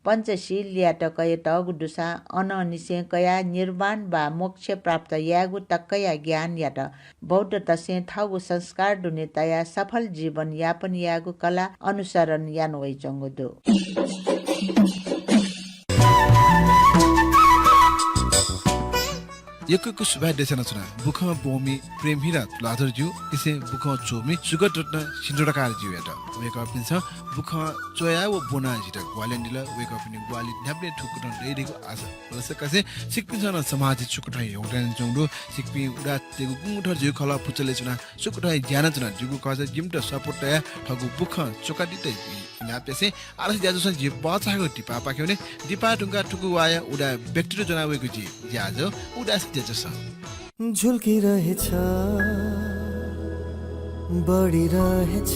पंचशील या टकय टगुदुसा अननिसे कया निर्वाण बा मोक्ष प्राप्त यागु तक्कया ज्ञान या त बौद्ध तसे थागु संस्कार दुनितया सफल जीवन यापन यागु कला अनुसरण यानवै चंगुदु यकको सुबा देशना सुना बुख बोमी प्रेम हिरा लादर जु इसे बुख चोमी सुगत रत्न सिन्जोडकार जु याटा वेक अप पिन्छ बुख चोया व बोना जित ग्वालेन्डिला वेक अप नि ग्वाली न्याप्ने ठुकुन रेडीको आशा वलस कसे सिकपिन्छ न समाज छुकुट योगदान जोंडो सिकपि उडा तेगु गुठर जु खला पुचले चुना सुकुट ज्ञान चुना जुगु कस जिमट सपोर्ट या ठगु बुख चोका दिते न्यापेसे आरस ज्याजो जी बचाको टिपा पाक्योने दिपा टुंगा ठुकु वाया उडा व्यक्तिले जनावेको जी ज्याजो उडा ज्याजो झुल्की रहेछ बढी रहेछ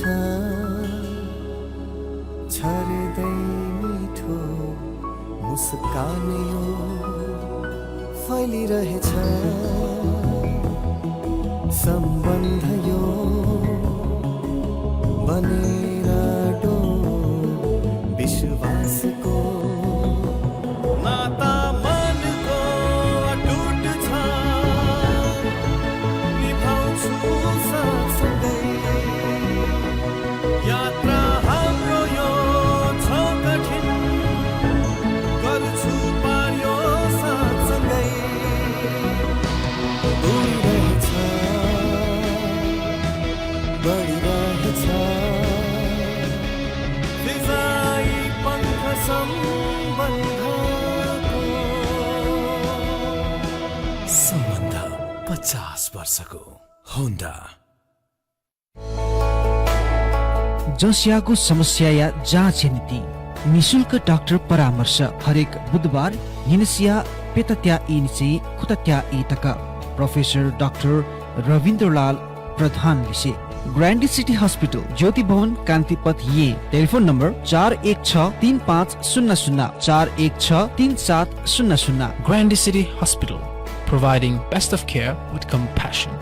छर्दै मिठो मुस्कान यो फैलिरहेछ सम्बन्ध यो बनेर विश्वासको नाता मनको बढिरहेछ फिजाई पङ्ख सम्बन्ध 50 वर्षको होन्डा। जसियाको समस्या या जाँच नीति निशुल्क डाक्टर परामर्श हरेक बुधबार हिनसिया पेतत्या इनिचे खुतत्या इतक प्रोफेसर डाक्टर रविन्द्रलाल प्रधान विषय ग्रान्ड सिटी हस्पिटल ज्योति भवन कान्तिपथ ये telephone number 41635000 41633700। Grand City Hospital, providing best of care with compassion.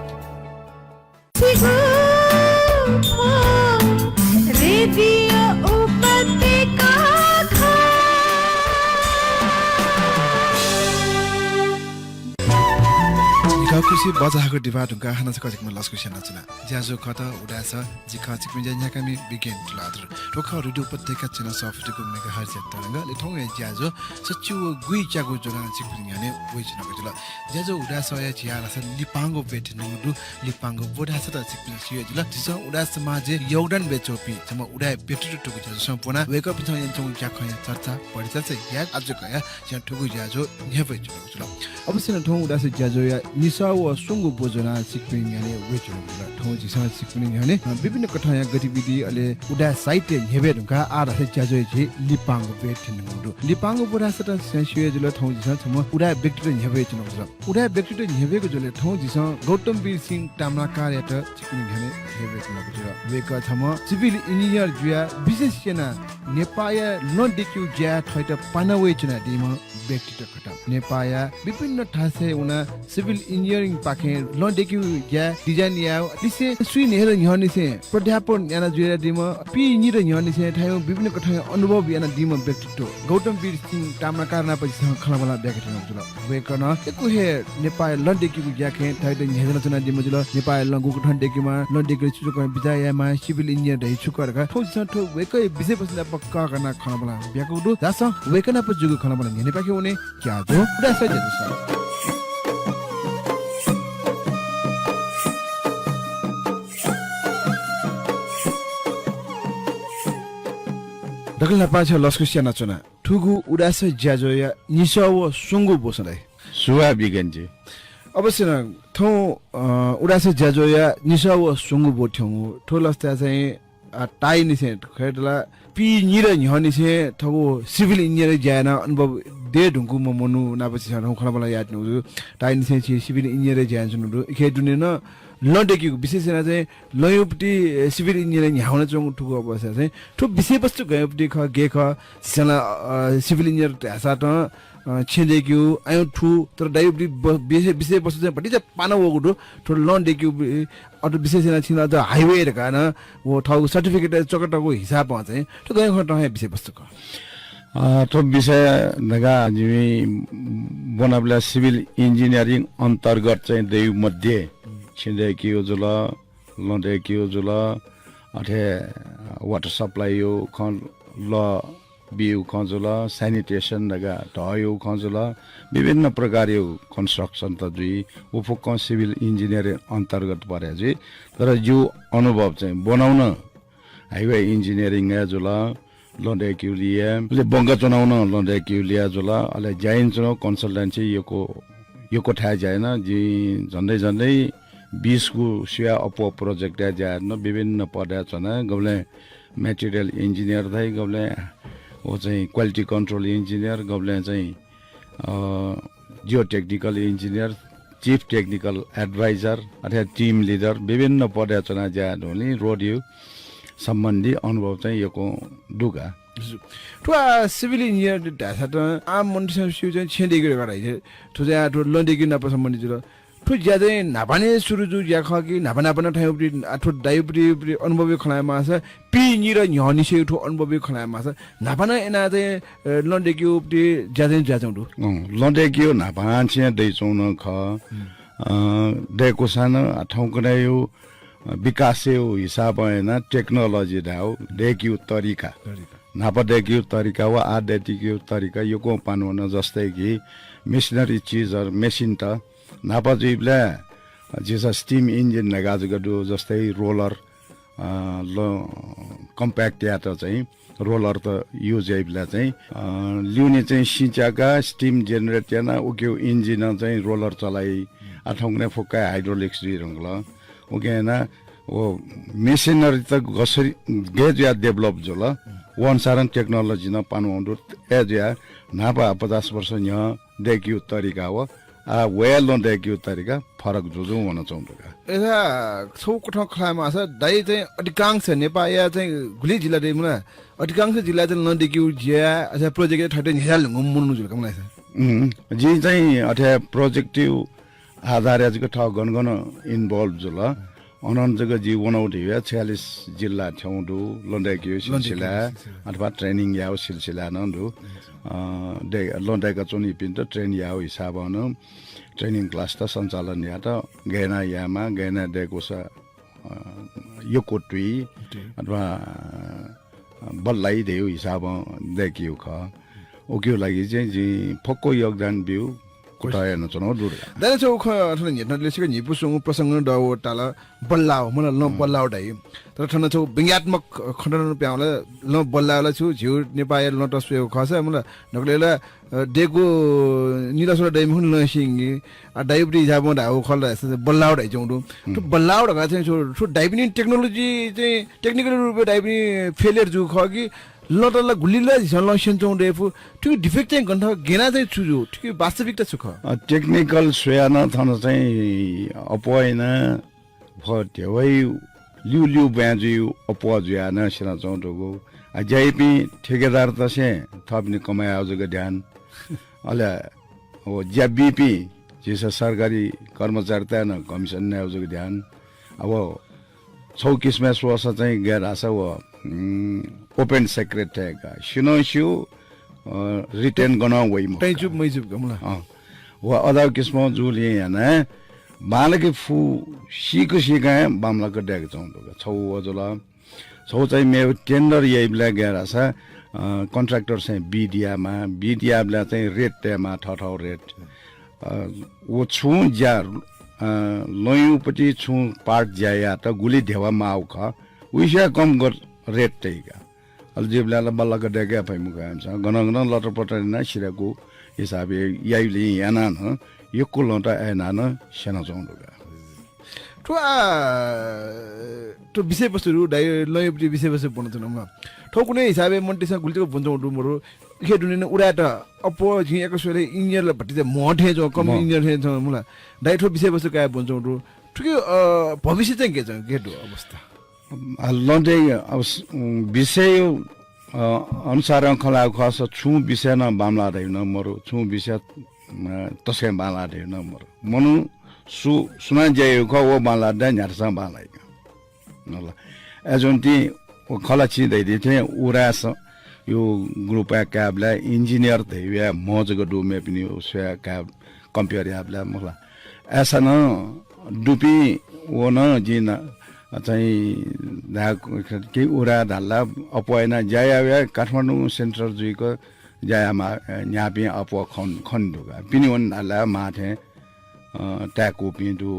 खुसी बजाको डिभा ढुङ्गा खाना छ कजिकमा लस्को सेना चुना ज्याजो खत उडाछ जिखा चिकमिन ज्या कामी बिगेन तुलादर टोख रेडियो उपत्यका चेना सफ्टको मेगा हर तरंग ले ठौ ज्याजो सच्चु गुइ च्यागो जोना चिकमिन याने वइ चना गजल ज्याजो उडाछ या जिया रस लिपांगो बेट नमुदु लिपांगो बोडा छ त चिकमिन सियो जल दिस उडा समाज योगदान बेचोपी जम उडा बेटु टुकु ज्याजो सम्पूर्ण वेक अप छ यन्चौ ज्या खया चर्चा परिचय छ या आज कया ज्या टुकु ज्याजो न्हेबै जल अवश्य न ठौ उडा छ ज्याजो या निसा व सुंगु बोजना सिक्पिङ याने वेचुन बुला ठौ जिसा सिक्पिङ याने विभिन्न कठाया गतिविधि अले उडा साइट हेबे ढुका आर है ज्याजो जे लिपांगो बेट थिनुदु लिपांगो बोडा सत सेन्सियो जले ठौ जिसा छम उडा व्यक्तित्व हेबे चुन बुला उडा व्यक्तित्व हेबेको जले ठौ जिसा गौतम वीर सिंह टामला कार्यत सिक्पिङ याने हेबे चुन बुला वेक छम सिभिल इंजिनियर जुया विशेष सेना नेपाल नदिक्यु ज्या थैत पानवे चुना दिम व्यक्तित्व कटा नेपाल विभिन्न ठासे उना सिभिल इंजिनियरिंग पाखे लडेक्यु ज्या डिजाइन या लिसे सुइ नेर न्हनि से प्राध्यापन याना जुया दिम पि निर न्हनि से थायो विभिन्न कथा अनुभव याना दिम व्यक्तित्व गौतम वीर सिंह टामना कारना पछि खलाबला ब्याकेट जुल वेकन एकु हे नेपाल लडेक्यु ज्या खे थाइद नेजन चना दिम जुल नेपाल लंगु ठन डेकिमा लडेक्यु छुको बिजायामा सिभिल इंजिनियर दहि छुकरका ठौ ठौ वेकै विषय पछि पक्का करना खलाबला ब्याकुदु जास वेकन प जुगु खलाबला नेने पाके उने क्या जो उडा सजे जस दगला पाछ लस्कु स्याना चुना ठुगु उडास ज्याजो या निसाव सुंगु बोसले सुवा बिगन्जे अवश्य न थौ उडास ज्याजो या निसाव सुंगु बोथ्यौ ठोलस्ता चाहिँ टाइ निसे खैदला पि निर न्हनि से थगो सिभिल इंजिनियर ज्याना अनुभव दे ढुंगु ममनु नापछि छौ खलाबला याद नु टाइ निसे सिभिल इंजिनियर ज्यान सुनु इखे दुने न लडेकीको विशेष चाहिँ लयुपटी सिभिल इन्जिनियरिङ ह्याउन चोङ ठुको अवस्था चाहिँ ठु विषय वस्तु गयोपटी ख गे ख सला सिभिल इन्जिनियर ह्यासा त छेदेक्यु आयो ठु तर दायुपटी विषय वस्तु चाहिँ पटि चाहिँ पाना वगुडो ठु लडेक्यु अटो विशेष छिन त हाइवे र कान वो ठाउँ सर्टिफिकेट चकटको हिसाबमा चाहिँ ठु गयो ख टहे विषय वस्तु क तो विषय नगा जिमी बनाबला सिभिल इन्जिनियरिङ अन्तर्गत चाहिँ दैव मध्ये छिँदैकियो जुल लडेकियो जुल अथे वाटर सप्लाई यो खन ल बिउ खजुल सैनिटेशन नगा ढयो खजुल विभिन्न प्रकार यो कन्स्ट्रक्सन त जुई उफुक सिभिल इन्जिनियरिङ अन्तर्गत परे जी तर यो अनुभव चाहिँ बनाउन हाइवे इन्जिनियरिङ जुल लडेकियो लिया बङ्ग चुनाउन लडेकियो लिया जुल अले जाइन चुनाउ कन्सल्टेन्सी योको ठाय जाएन जी झन्डै झन्डै 20 को सिया अपो प्रोजेक्ट जान विभिन्न पदा छन गबले मटेरियल इन्जिनियर थाइ गबले ओ चाहिँ क्वालिटी कन्ट्रोल इन्जिनियर गबले चाहिँ Jio technical engineer chief technical adviser अथवा टिम लिडर विभिन्न पदा छन जान होली रोडियो सम्बन्धी अनुभव चाहिँ योको दुगा ठुवा सिभिल इन्जिनियर ढासा त आम मनुष्य सिउ चाहिँ छेडेको गराइथे ठुजा ठु लडेकी नप सम्बन्धी जुल ठु ज्यादै नापाने सुरु जु ज्या खकी नापना ठाउँपरि ठु दाइपरि अनुभवी खलामा छ पि निर न्हनि से ठु अनुभवी खलामा छ नापना एना चाहिँ लडेकी उपरि ज्यादै ज्याजौ दु लडेकी नापान छ दैचौन ख देखो सानो ठाउँको यो विकास हिसाब हैन टेक्नोलोजी दाउ देखियो तरिका नापा देखियो तरिका वा आ देखियो तरिका यो को पाउन जस्तै कि मिशनरी चीजहरु मेसिन त नापा जीवले जेसा स्टीम इन्जिन लगाजु गदु जस्तै रोलर ल कम्प्याक्ट या त चाहिँ रोलर त युज बेला चाहिँ ल्याउने चाहिँ सिँचाका स्टिम जेनेरेट याना उक्यो इन्जिन चाहिँ रोलर चलाइ आठौँने फुक्का हाइड्रोलिक्स रङ्गल उकेना ओ मेसिनरी त कसरी गेज या डेभलप जो ल वनसारण टेक्नोलोजी न पानु एज या नापा 50 वर्ष यहाँ देखियो तरिका हो वेल न देखियो तरिका फरक जो हुन चाहन्छु यता छौको ठाउँ खलामा छ दाइ चाहिँ अधिकांश नेपाल या चाहिँ गुली जिल्ला रे मुना अधिकांश जिल्ला चाहिँ नदेखियो जिया अझ प्रोजेक्ट ठटे झ्याल मुन्नु जुल कमलाई छ जी चाहिँ अथे प्रोजेक्टिभ आधार याजको ठाउँ गनगन इन्भल्भ जुल अनन्त जग्गा जी वनौट या 46 जिल्ला छौँडु लन्डाकियो सिलसिला अथवा ट्रेनिङ याओ सिलसिला नन्दु लन्डाका चुनी पिन्ट ट्रेन याओ हिसाब न ट्रेनिङ क्लास त सञ्चालन या त गैना यामा गैना डेको छ यो कोटुई अथवा बल्लाई देऊ हिसाब देखियो ख ओक्यो लागि चाहिँ जी फक्को योगदान बिउ कोटायन चुनाव दूर दाइ छौ ख ठन नेटले सिक निपुसुङ प्रसंग डाउ टाला बल्लाउ मन न बल्लाउ दाइ तर ठन छौ व्यङ्ग्यात्मक खण्डन प्याउला ल बल्लाउला छु झिउ नेपाल ल टस्पे खस मन नकलेला डेको निरासो दाइ मुन न सिंगी आ दाइब्री हिसाबमा डाउ खल बल्लाउ दाइ चौडु त बल्लाउ ढका चाहिँ छु दाइबिनी टेक्नोलोजी चाहिँ टेक्निकल रुपले दाइबिनी फेलियर जु ख कि लटला गुलिला झन सेन्चौ रेफु ठिक डिफेक्ट चाहिँ गन्थ गेना चाहिँ छुजु ठिक वास्तविकता छु ख टेक्निकल स्वेन थन चाहिँ अपोइन फट्यवै लिउ ब्याजु अपोजुयान सेना चौटोगो अझैपि ठेकेदार त से थप्ने कमाइ आउजको ध्यान अले हो ज्याबिपी जेस सरकारी कर्मचारी त न कमिसन नै आउजको ध्यान अब 6 किसमा सोस चाहिँ गएर आसा हो ओपन सेक्रेटरी का शिनोशिउ रिटेन गना वइ म तैजुब मैजुब गमला व अदा किस्म जुले याना बालके फु सिका बामला गड्याक चौंदो छौ अजला छौ चाहिँ मे टेन्डर यही ब्ला गएर छ कन्ट्र्याक्टर चाहिँ बिडिया ब्ला चाहिँ रेट टेमा ठठौ रेट वो छु ज्या लयुपटी छु पार्ट ज्याया त गुली ढेवा माउ ख उइसा कम गर रेट तैका अल जेबला बल्ला गड्याके फैमुका हुन्छ गनगन लटर पटर न सिराको हिसाबले याइले याना न यो कुलटा एना न सेना चौंडुगा तो विषयवस्तुहरू दाइ लयपटी विषयवस्तु बनाउँछ न ठो कुनै हिसाबले मन्टिसा गुल्टीको भन्छौ डुमरो खेडुने उडा त अपो झिएको सोले इन्जिनियर भट्टी चाहिँ मठे जो कम इन्जिनियर छ मुला दाइ ठो विषयवस्तु काय भन्छौ डु ठिक भविष्य चाहिँ के छ गेटो अवस्था लन्डे विषय अनुसार खला खस छु विषय न बामला दैन मरो छु विषय तसे बाला दैन मरो मनु सुना जय ख वो बाला द न्यारसा बाला नला एजन्टी खला छि दै थे उरास यो ग्रुप क्याबला इंजिनियर दैया मजको डुमे पनि उसया क्याब कम्पेयर याबला मला ऐसा न डुपी वो न जिन चाहिँ के उरा धाल्ला अपोएना जाया काठमाडौँ सेन्ट्रल जुइको जायामा न्यापी अपो खण्डुगा पिनि वन धाल्ला माथे ट्याको पिँडु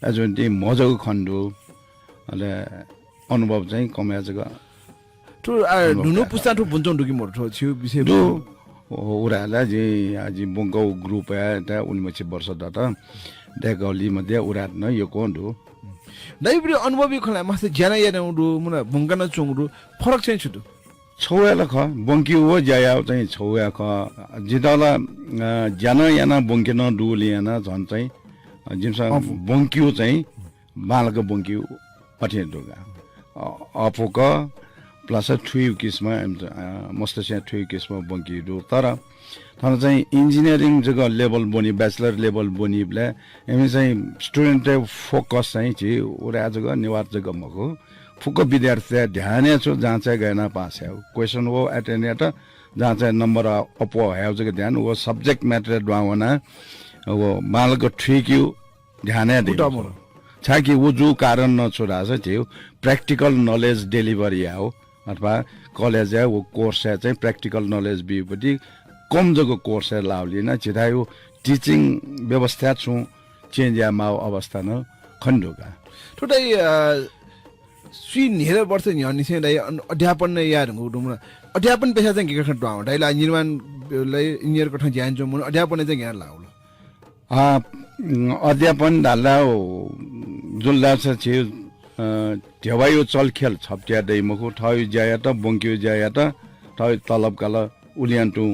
एजुन्टी मजको खण्डु अले अनुभव चाहिँ कमाएको ठु नुनु पुस्ता ठु बुन्छौ डुकी मोर ठु छु विषय उराला जे आज बंगौ ग्रुप या उनिमछि वर्ष दत डेगौली मध्ये उरात न यो कोन्डु दाइब्री अनुभवी खला मासे ज्याना याना उडु मुना बंगना चोङडु फरक चाहिँ छुदु छौयाला ख बंकी हो ज्याया चाहिँ छौया ख जिदाला ज्याना याना बंकिन डुलियाना झन् चाहिँ जिमसा बंकियो चाहिँ बालको बंकियो पठे दुगा अफोक प्लस थ्यु किसमा मस्त चाहिँ थ्यु किसमा बंकिदु तर चाहिँ इन्जिनियरिङ जग्गा लेभल बनि ब्याचलर लेभल बनि ब्ला एमे चाहिँ स्टुडेन्ट फोकस चाहिँ छि उरा जग्गा निवार जग्गा मको फुक विद्यार्थी ध्यान छु जहाँ चाहिँ गएन पास है क्वेशन वो एटेन्ड जहाँ चाहिँ नम्बर अपो है जग्गा ध्यान वो सब्जेक्ट म्याटर द्वावना वो मालको ठिक्यु ध्यान दे छ कि वो जो कारण न छोरा छ प्र्याक्टिकल नलेज डेलिभरी हो अथवा कलेज है वो कोर्स है चाहिँ प्र्याक्टिकल नलेज बिपट्टि कम जगह कोर्स है लाउलिन छिटायो टिचिङ व्यवस्था छु चेन्ज या माउ अवस्था न खण्डुका टोटै सुई नेर वर्ष यहाँ निसे दाइ अध्यापन नै यार गुडुम अध्यापन पेशा चाहिँ के खट डाउ दाइला निर्माण लाई इंजिनियर कठ ज्ञान जो मुन अध्यापन चाहिँ ज्ञान लाउल अध्यापन डाल्दा जुल्दा छ ढेवायो चलखेल छप्ट्या दै मखु ठय जाया त बंक्यो जाया त ठय तलब काल उलियान्टु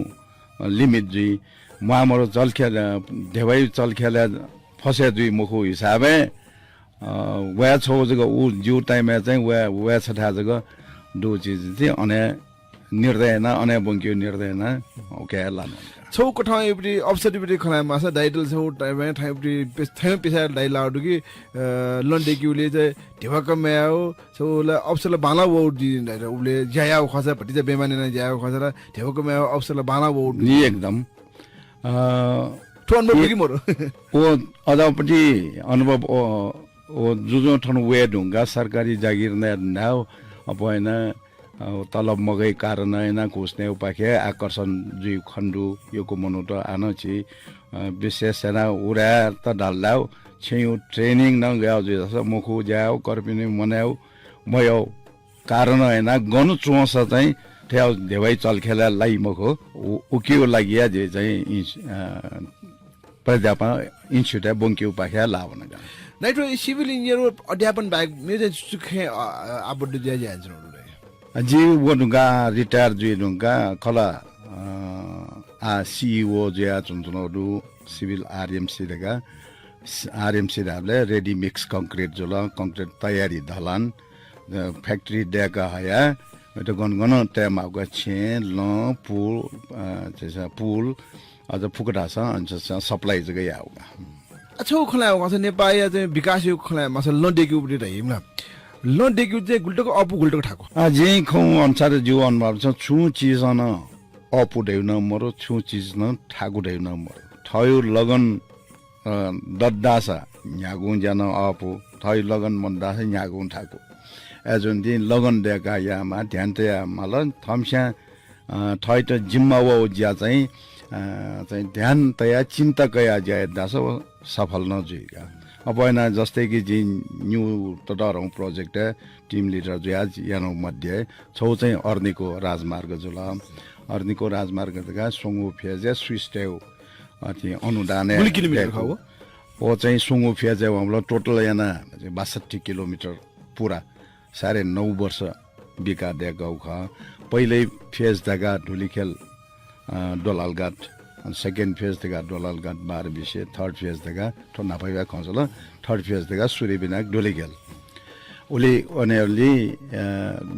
लिमिट जी मामरो चलखेल ढेवायो चलखेल फसे दुई मखु हिसाबे वा छौ जगह उ जिउ टाइममा चाहिँ वा छठा जगह दो चीज चाहिँ अने निर्दयना अने बंक्यो निर्दयना ओके लानु छौ कठा एप्री अफसर एप्री खला मासा डाइटल छौ टाइममा थाइप्री थाइ पेशा डाइलाउडु कि लन्डे किउले चाहिँ ढेवाक म्याओ छौला अफसरले बाला वो दिँदै उले ज्यायाउ खसा भति चाहिँ बेमाने न ज्यायाउ खसा ढेवाक म्याओ अफसरले बाला वो नि एकदम ठो अनुभव कि मोरो ओ अदापट्टि अनुभव ओ जुजो ठन वे ढुङ्गा सरकारी जागिर नाउ अपहोइन तलब मगै कारण हैन घोषणे उपाखे आकर्षण जुई खण्डु योको मनुट आन छि विशेष सेना उरा त डाल्लाउ छिउ ट्रेनिङ न गयो जस मुखु जाओ कर्पिने मनाउ मयो कारण हैन गनु चोस चाहिँ ठ्याउ देवै चलखेला लाई मखो उकियो लागिया जे चाहिँ प्राध्यापक इन्स्टिट्युट बंक्यु उपाखे लावन नाइट्रो सिभिल इन्जिनियर अध्यापन बाहेक मेरो सुखे आबड्ड ज्या ज्या जी वो ढुङ्गा रिटायर जी ढुङ्गा खला सीईओ ज्या चुनचुनहरू सिभिल आरएमसी देगा RMC Dhabale ready mix concrete जोला कंक्रीट तयारी धलान फैक्ट्री देगा हया तो गनगन टाइम आउगा छे ल पुल जैसा पुल अझ फुकटा छ अनि सप्लाई जगै आउगा अच्छा खला आउँछ नेपाल चाहिँ विकास यो खला मास लन्डेकी उपरि रहिमला लन्डेकी चाहिँ गुल्टको अपु गुल्टको ठाको जे खौ अनुसार जीव अनुभव छ छु चीज न अपु ढेउन मरो छु चीज न ठाकु ढेउन मरो थयो लगन दद्दासा न्यागु जान अपु थय लगन मनदासा न्यागु ठाकु एजुन दिन लगन देका यामा ध्यान त माल थम्स्या थय त जिम्मा वो ज्या चाहिँ ध्यान तया चिन्ता कया ज्या दास सफल नजुइका अब हैन जस्तै कि जी न्यू तडरौं प्रोजेक्ट टिम लिडर ज्या यानो मध्ये छौ चाहिँ अर्नीको राजमार्ग जुला अर्नीको राजमार्ग दगा सोंगु फेजे स्विस्टेउ अति अनुदान ओ चाहिँ सोंगु फेजे हमलो टोटल याना 62 किलोमिटर पूरा 9.5 वर्ष बिका दे गाउँ ख पहिलै फेज दगा ढुलीखेल दोलालघाट सेकेन्ड फेज दगा दोलालघाट 12 विषय थर्ड फेज दगा ठोना भइबा खंजल थर्ड फेज दगा सूर्यविनायक ढुलीखेल उले अनेरली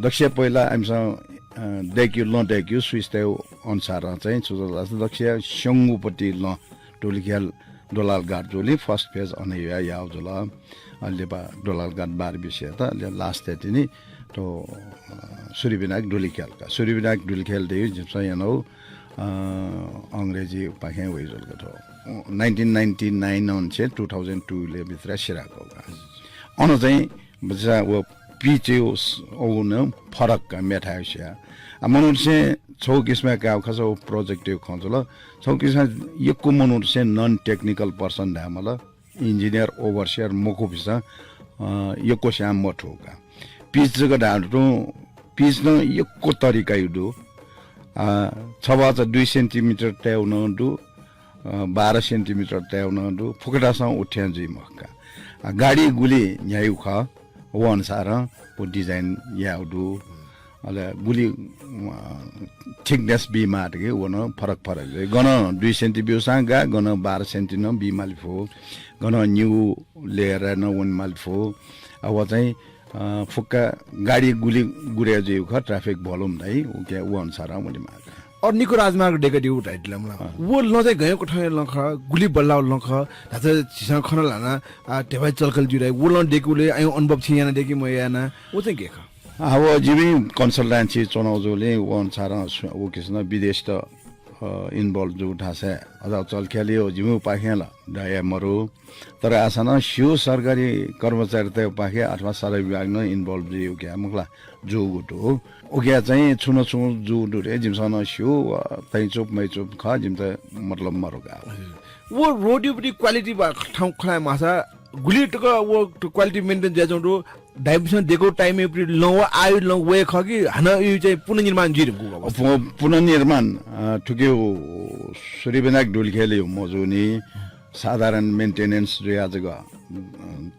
दक्ष पहिला हामीसँग देखियो ल देखियो स्विस्टेउ अनुसार चाहिँ सुजल दक्ष संगुपट्टि ल ढुलीखेल दोलालघाट जोली फर्स्ट फेज अनेया याउ जोला अलेबा दोलालघाट 12 विषय त लास्ट त्यति तो सूर्यविनायक ढुलीखेल दे जिप्सा यानो अंग्रेजी पाखे वइजल गथो 1999 on छे 2002 ले भित्र सिराको अन चाहिँ बजा वो पिचो ओन फरक का मेठाइसिया मनुष्य छौ किस्म का खसो प्रोजेक्ट खंजल छौ किस्म यको मनुष्य नन टेक्निकल पर्सन धामल इंजिनियर ओभरसियर मोको भिसा यको श्याम मठोका पिच जगा डाडो पिच न यको तरिका युडो 2 सेन्टिमिटर ट्याउन दु 12 सेन्टिमिटर ट्याउन दु फुकटासँग उठ्यान जुइ मक्का गाडी गुली न्यायु ख वो अनुसार वो डिजाइन याउडु अले गुली थिकनेस बीमा के वो न फरक गन 2 सेन्टि बिउसा गा गन 12 सेन्टि न बीमालिफो गन न्यू लेयर न वन मालिफो अब चाहिँ फुक्का गाडी गुली गुरे जिउ ख ट्राफिक भोल्युम नै ओके वो अनुसार मैले माग अर्नीको राजमार्ग डेकेटिभ टाइटल वो ल चाहिँ गएको ठाउँ लख गुली बल्लाउ लख धाच छिसा खन लाना टेवाइ चलकल जुराइ वो ल डेकुले आयो अनुभव छ याना डेकी म याना वो चाहिँ के ख अब जिमी कन्सल्टेन्सी चुनाउजोले वो अनुसार वो किसन विदेश त इन्भल्भ जो ठासे अझ चलखेलियो जिमु पाखेला डाया मरु तर आसन शिव सरकारी कर्मचारी त पाखे अथवा सबै विभाग न इन्भल्भ जियो के मखला जो गुटो ओके चाहिँ छुन छु जो दुरे जिमसन शिव तै चुप मै चुप ख जिम त मतलब मरुगा वो रोड युपटी क्वालिटी ठाउँ खला माछा गुली टक वो क्वालिटी मेन्टेन ज्या जोडो डाइबिसन दिएको टाइम एप्री लं आयु लं वे खगी हन यो चाहिँ पुनर्निर्माण जिरको पुनर्निर्माण ठुके सूर्यविनायक ढुलखेले मजुनी साधारण मेन्टेनेन्स जो आजको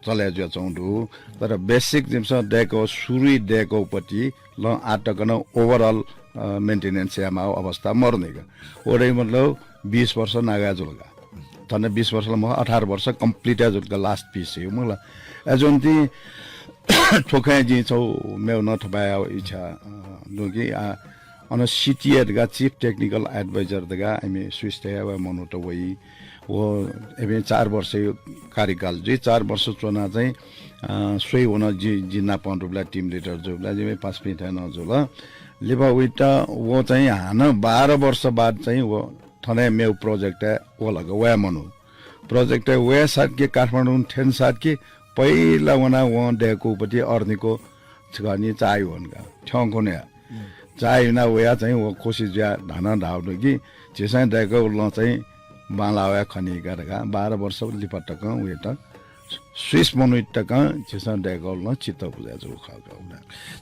चल्या जो चौंडु तर बेसिक जिम्स डेको सुरुई डेको पति ल आटकन ओभरअल मेन्टेनेन्स यामा अवस्था मर्नेको ओरै मतलब 20 वर्ष नागा जुलगा तने 20 वर्ष म 18 वर्ष कम्प्लिट जुलगा लास्ट पिस हो मलाई एजोन्ती ठोकै जी छौ मेउ न थपाया इच्छा दुगी अन सिटीएड गा चीफ टेक्निकल एडभाइजर दगा हामी स्विस्टया व मनुट वही वो एबे 4 वर्ष कार्यकाल जे 4 वर्ष चुना चाहिँ सोही हुन जिन्ना पन्डुबला टिम लिडर जोबला जे 5 मिनेट न जोला लेबा उइटा वो चाहिँ हान 12 वर्ष बाद चाहिँ वो थने मेउ प्रोजेक्ट वो लगा वे मनु प्रोजेक्ट वे साथ के काठमाडौँ ठेन साथ के पहिला वना व डेको पति अर्नीको छगनी चाय होनका ठंको ने चाय ना वे चाहिँ वो कोशिश ज्या धना धाउनु कि जेसा डेको ल चाहिँ बालावा खनी गरेका 12 वर्ष लिपटक उयो त स्विस मनुटक जेसा डेको ल चित्त बुझा जो खाका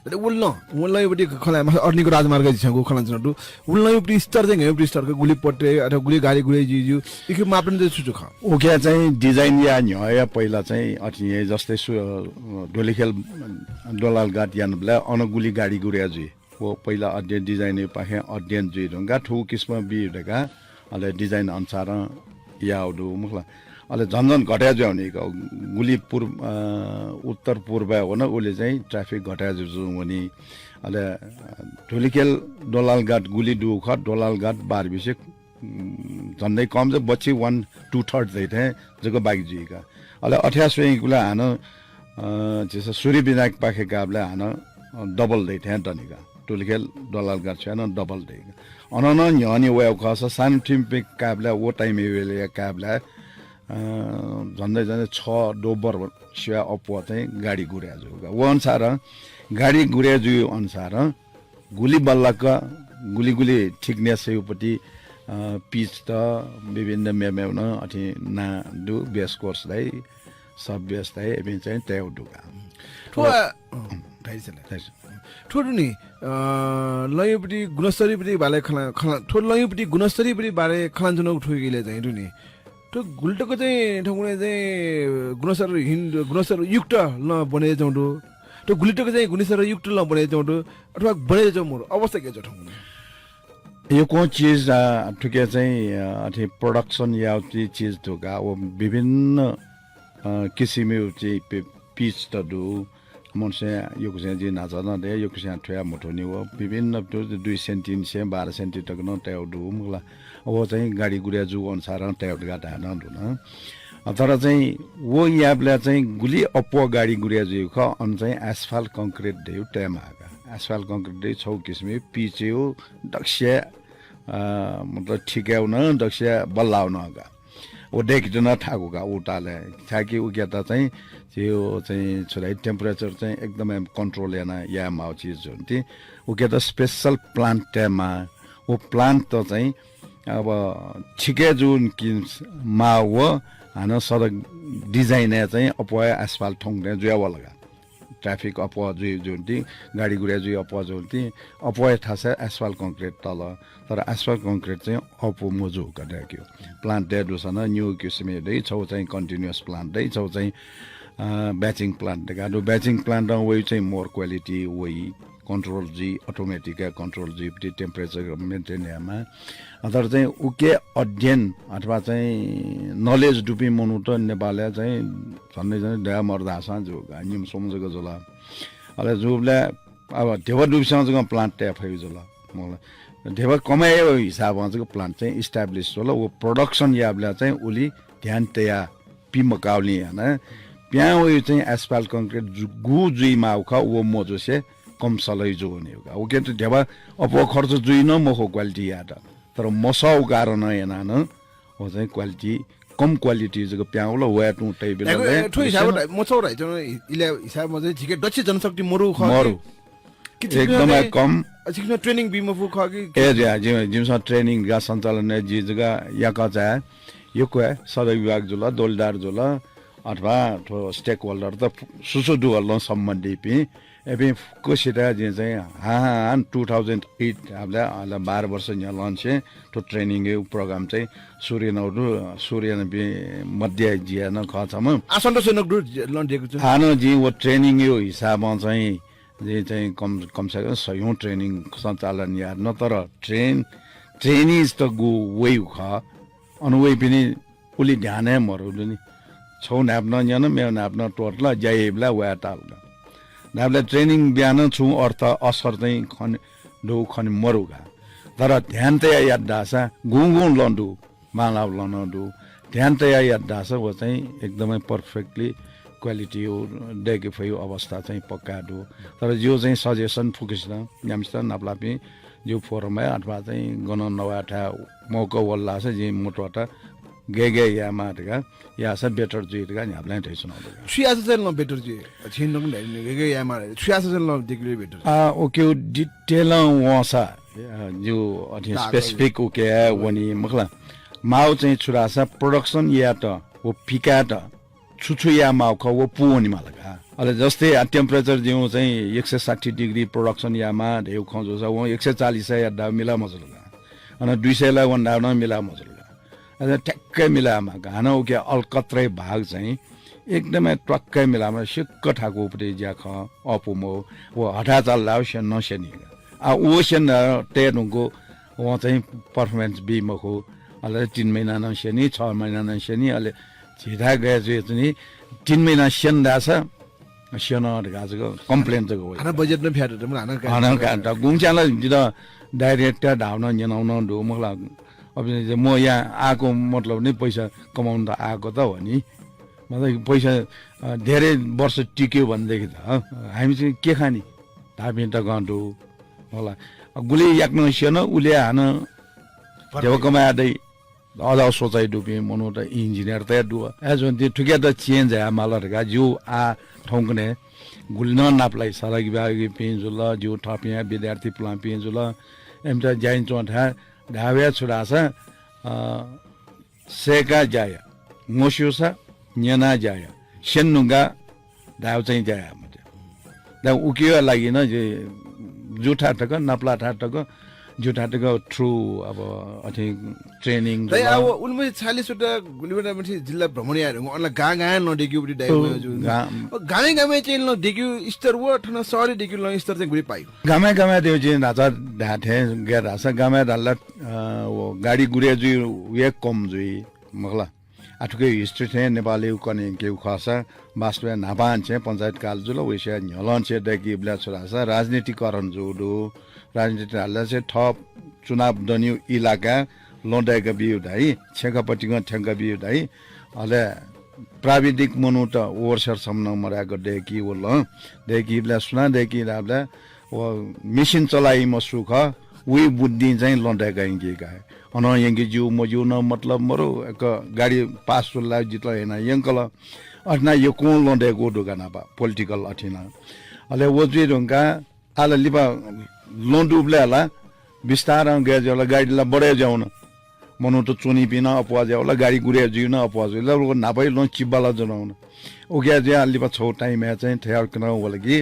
तर उल्ल योपट्टि खला अर्नीको राजमार्ग छगु खला जडु उल्ल योपट्टि स्तर चाहिँ यो स्तर गुली पट्टे अथवा गुली गाडी गुडी जिजु इके मापन चाहिँ सुचु ख ओके चाहिँ डिजाइन या न्याय पहिला चाहिँ अति जस्तै डोलीखेल डोलाल गाट यानबला अनगुली गाडी गुडी जु वो पहिला अध्ययन डिजाइन पाखे अध्ययन जु रंगा ठु किस्म बिडका अले डिजाइन अनुसार याउडु मुखला अले झन्झन घट्या जाउने गुली उत्तर पूर्व हो न उले चाहिँ ट्राफिक घट्या जु हुने अले ढोलीखेल डोलालघाट गुली दुख डोलालघाट बारबिसे झन्डै कम चाहिँ बच्ची 1/2 दै थे जको बाइक जिका अले 88 गुला हान जैसे सूर्य विनायक पाखे गाबला हान डबल दै थे तनिका ढोलीखेल डोलालघाट छैन डबल दै अनन न्यानी वे खस साइन्टिफिक काबला वो टाइम एवेले काबला झन्डै 6 डोबर सिया अपवा चाहिँ गाडी गुर्या जुगा वो अनुसार गाडी गुर्या जु अनुसार गुली बल्लका गुली ठिकनेस योपट्टि पिच त विभिन्न मेमेउन अथि ना दु बेस कोर्स दै सब बेस दै एबे चाहिँ तेउ दुगा ठोडु नि लयोपट्टि गुणस्तरीपट्टि बाले खला ठोड लयोपट्टि गुणस्तरीपट्टि बारे खला जुन उठोगिले चाहिँ रुनि तो गुल्टको चाहिँ ठौकुने चाहिँ गुणस्तर युक्त ल बने जाउँदो तो गुल्टको चाहिँ गुणस्तर युक्त ल बने जाउँदो अथवा बने जाउँ मोर अवस्था के छ ठौकुने यो को चीज ठुके चाहिँ अथि प्रोडक्सन या चीज ठुका वो विभिन्न किसिमको चाहिँ पिच त दु मनसे यो कुसे जी नाचना दे यो कुसे ठया मोठोनी वो विभिन्न 2 सेन्टि से 12 सेन्टि तक न ट्याउ दु मुला वो चाहिँ गाडी गुडिया जु अनुसार ट्याउ गाटा न दुन तर चाहिँ वो याबले चाहिँ गुली अपो गाडी गुडिया जु ख अन चाहिँ एस्फाल्ट कंक्रीट दे ट्यामा एस्फाल्ट कंक्रीट दे 6 किसिमले पिच्यो दक्ष्य मतलब ठिक्याउन दक्ष्य बल्लाउन गा वो देखिन ठाकुका उटाले थाकी उकेता चाहिँ त्यो चाहिँ छोराइ टेम्परेचर चाहिँ एकदमै कन्ट्रोल या माउ चीज हुन्थि उकेता स्पेशल प्लान्ट टेमा वो प्लान्ट त चाहिँ अब ठिकै जुन कि मा हो हान सडक डिजाइन चाहिँ अपवा एस्फाल्ट ठोङ्ने जुयावा लगा ट्राफिक अपवा जुन्थि गाडी गुडिया जुइ अपवा जुन्थि अपवा थाहा एस्फाल्ट कङ्क्रिट तल तर एस्फाल्ट कङ्क्रिट चाहिँ अपो मोजो गरिराख्यो प्लान्ट डेडोसन न्यू किसिमले दै छौ चाहिँ कन्टिन्युअस प्लान्ट दै छौ चाहिँ ब्याचिङ प्लान्ट गाडो ब्याचिङ प्लान्ट वही चाहिँ मोर क्वालिटी वही कन्ट्रोल जी अटोमेटिक कन्ट्रोल जी टेम्परेचर मेन्टेन यामा तर चाहिँ उके अध्ययन अथवा चाहिँ नलेज डुपी मनु त नेपालले चाहिँ झन्डै झन्डै ढ्या मर्दा साँझ नियम सम्झको जोला अले जुबले अब ढेवा डुबीसँग प्लान्ट ट्याप है जोला मलाई ढेवा कमायो हिसाबमा चाहिँ प्लान्ट चाहिँ इस्टाब्लिस होला वो प्रोडक्सन याबले चाहिँ उली ध्यान तया पिमकाउली हैन प्या वो चाहिँ एस्फाल्ट कंक्रीट गु जुई माउखा वो मोजो से कम सलै जो हुने होगा वो के ढेवा अपो खर्च जुई न मखो क्वालिटी याद तर मसाउ कारण हैन न वो चाहिँ क्वालिटी कम क्वालिटी जको प्याउला वे टु टेबल ठो हिसाब मसाउ राइ जन इले हिसाबमा चाहिँ झिके दक्ष जनशक्ति मरु ख एकदमै कम अझिकन ट्रेनिङ बिमा फु ख कि ए जिमसा ट्रेनिङ गा सञ्चालन जी जगा याका चाहिँ यो को सडक विभाग जुला दोलदार जुला अथवा ठो स्टेक होल्डर त सुसुदु हल्लो सम्बन्धी पि एबे कोसिता जे चाहिँ हान 2008 हामीले 12 वर्ष यहाँ लन्च तो ट्रेनिङ प्रोग्राम चाहिँ सूर्य मध्य जिया न खछम आसन्त सेनक दु लन्च दिएको छ हानो जी वो ट्रेनिङ यो हिसाबमा चाहिँ जे चाहिँ कमसे कम सयौं ट्रेनिङ सञ्चालन या न तर ट्रेनिज त गु वे ख अनुवे पनि उली ध्यान मरुदु नि छौ नाप्न यन मे नाप्न टोटला जाइबला वा तालगा नाप्ले ट्रेनिङ बिहान छु अर्थ असर चाहिँ खन दो खन मरुगा तर ध्यान त याद दासा गुंगु लन्डु मालाव लन्डु ध्यान त याद दासा वो चाहिँ एकदमै पर्फेक्टली क्वालिटी हो देखिफयो अवस्था चाहिँ पक्का दो तर जो चाहिँ सजेसन फुकिस न यामस्ता नाप्लापि जो फोरममा अथवा चाहिँ गन नवाटा मौका वल्ला छ जे मोटोटा गेगे या माटका या सब बेटर जुइगा न्याप्लाइ थैसन हो सुयास चाहिँ ल बेटर जुइ छिन न गेगे या मा सुयास चाहिँ ल देखले बेटर ओके डिटेल वसा जो अथि स्पेसिफिक ओके वनी मखला माउ चाहिँ छुरासा प्रोडक्सन या त वो फिका त छुछु या माउ ख वो पुनी मालका अले जस्तै टेम्परेचर जिउ चाहिँ 160 डिग्री प्रोडक्सन या मा धेउ खजो छ वो 140 या दा मिला मजलगा अनि 200 ला वन डाउन मिला मजलगा अझ ठ्याक्कै मिलामा घाना उके अलकत्रै भाग चाहिँ एकदमै टक्कै मिलामा सिक्क ठाको उपरे ज्याख अपुमो वो हटा चल लाउ शन नशनी आ ओशन टेनुको वो चाहिँ परफॉर्मेंस बी मखो अले 3 महिना नशनी 6 महिना नशनी अले छिटा गए चाहिँ 3 महिना शन दास शन गाजको कम्प्लेन चाहिँ हो हाना बजेट न फ्याट हाना का गुङचाला जित डाइरेक्टर धाउन जनाउन दो मलाई अब म यहाँ आएको मतलब नै पैसा कमाउन त आएको त हो नि मतलब पैसा धेरै वर्ष टिक्यो भनेदेखि त हामी चाहिँ के खाने धापी त गन्टु होला गुली याक्न सेन उले हान देव कमादै अझ सोचाइ डुबे मनो त इन्जिनियर त डु एज वन ठुके त चेन्ज है मालरका जो आ ठौकने गुल्न नाप्लाई सरगी बागी पिन्जुल जो थपिया विद्यार्थी प्ला पिन्जुल एम त जाइन चोठा धाव्या छुडासा सेका जाया मोस्युसा न्याना जाया सेन्नुगा धाव चाहिँ जाया मते दा उकियो लागि न जे जुठा टक नप्ला ठाटक जुठा टक थ्रु अब अथि ट्रेनिङ दै अब उनमै 40 वटा गुलिबटा मथि जिल्ला भ्रमण यार अनला गा गा नदेखियो बडी डाइभो जु गामे गामे चाहिँ न देखियो स्तर व ठन सरी देखियो न स्तर चाहिँ गुली पाइयो गामे गामे देउ चाहिँ नाचा ढाठे गे रासा गामे डाल्ला वो गाडी गुरे जु वे कम जुइ मगला आठुकै हिस्ट्री थे नेपाली कने के खसा वास्तव नापान छ पञ्चायत काल जुल वैसे न्यलन छ देखि ब्ला छरासा राजनीतिकरण जुडो राजनीति हाल्दा चाहिँ थप चुनाव दनियो इलाका लोडाइका बिउ दाइ छेकापट्टिको ठ्याङ्का बिउ दाइ अले प्राविधिक मनु त ओर्सर सम्न मराको देखि वो ल देखि ब्ला सुना देखि राब्ला वो मेसिन चलाई म सुख वी बुद्धि चाहिँ लोडाइका इंगेका अन यंगी जिउ म जिउ न मतलब मरो एक गाडी पास सुला जितला हैन यंकल अठना यो कोन लोडाइको दोकान बा पोलिटिकल अठिना अले वो जि रंगा आला लिबा लोन्डुबले होला बिस्तार गएजला गाडीला बढे जाउन मनु त चुनी पिन अपवाज होला गाडी गुरे जिउन अपवाज ल नापै लो चिब्बाला जनाउन ओके जे अलिबा छौ टाइम चाहिँ थ्यार कन होला कि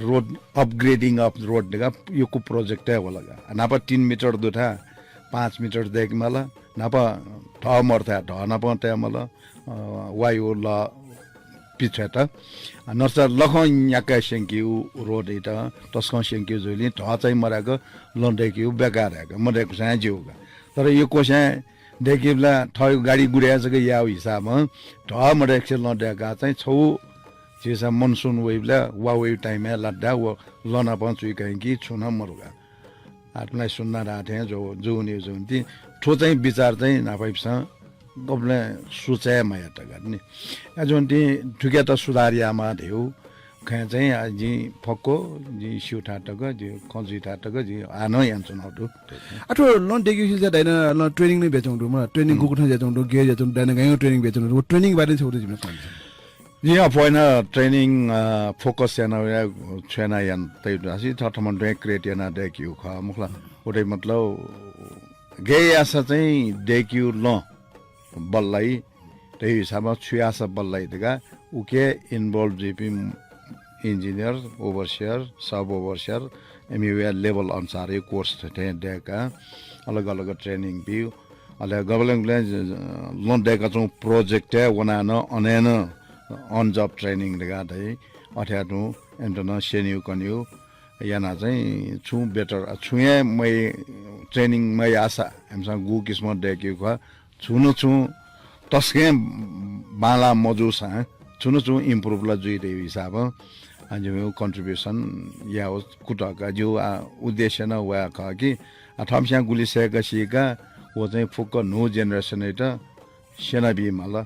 रोड अपग्रेडिङ अफ रोड का यो को प्रोजेक्ट है होला नापा 3 मिटर दुठा 5 मिटर देख मला नापा ठ मर्था ढ नापा त्या मला वायु ल पिछेट नर्सर लखन याका सेंक्यू रोड इटा तस्कन सेंक्यू जोली ढ चाहिँ मराको लन्डेक्यू बेकार आको मरेको चाहिँ जिउगा तर यो कोसा देखिबला ठय गाडी गुड्याजको याउ हिसाबमा ढ मरेको लन्डेका चाहिँ छौ जेसा मनसुन वेबला वा वे टाइम लड्डा व लना पहुँचुई कहीं कि छुना मरुगा आत्मलाई सुन्न राथे जो जो नि जुन्ती ठो चाहिँ विचार चाहिँ नापाइसा गबले सोचाय माया त गर्ने अजन्ती ठुके त सुधारियामा देउ खै चाहिँ जी फक्को जी सिउठा टक जी खजी टाटक जी आनो यान्छन अटु अटो लन देखि छ दैन ल ट्रेनिङ नै बेचौं म ट्रेनिङ गुकुठा बेचौं गे बेचौं दैन गायो ट्रेनिङ बेचौं ट्रेनिङ बारे छ जिम जी अपन ट्रेनिङ फोकस याना छेना यान तै दासी थटमन रे क्रिएटिना देखियो ख मुखला ओटे मतलब गे आसा चाहिँ देखियो ल बल्लाई त्यही हिसाबमा छुयास बल्लाइदिएका उके इन्भल्भ जेपी इंजीनियर ओवरसियर सब ओवरसियर एमयूए लेवल अनुसार ये कोर्स थे देका अलग अलग ट्रेनिंग भी अलग गवर्नमेंट लोन देका जो प्रोजेक्ट है वना न अनेन ऑन जॉब ट्रेनिंग देगा दे अथानु एन्टरन सेन्यु कन्यु याना चाहिँ छु बेटर छुए मै ट्रेनिंग मै आशा हमसा गु किस्मत देख्यो ख छु तस्के बाला मजुसा छु इम्प्रुभ ला जुइ दे हिसाब जो कन्ट्रिब्युसन या कुटका जो उद्देश्य न वा का कि अथामस्या गुलिसेका सिका वो चाहिँ फुक्क नो जेनेरेसन एटा सेना बि मला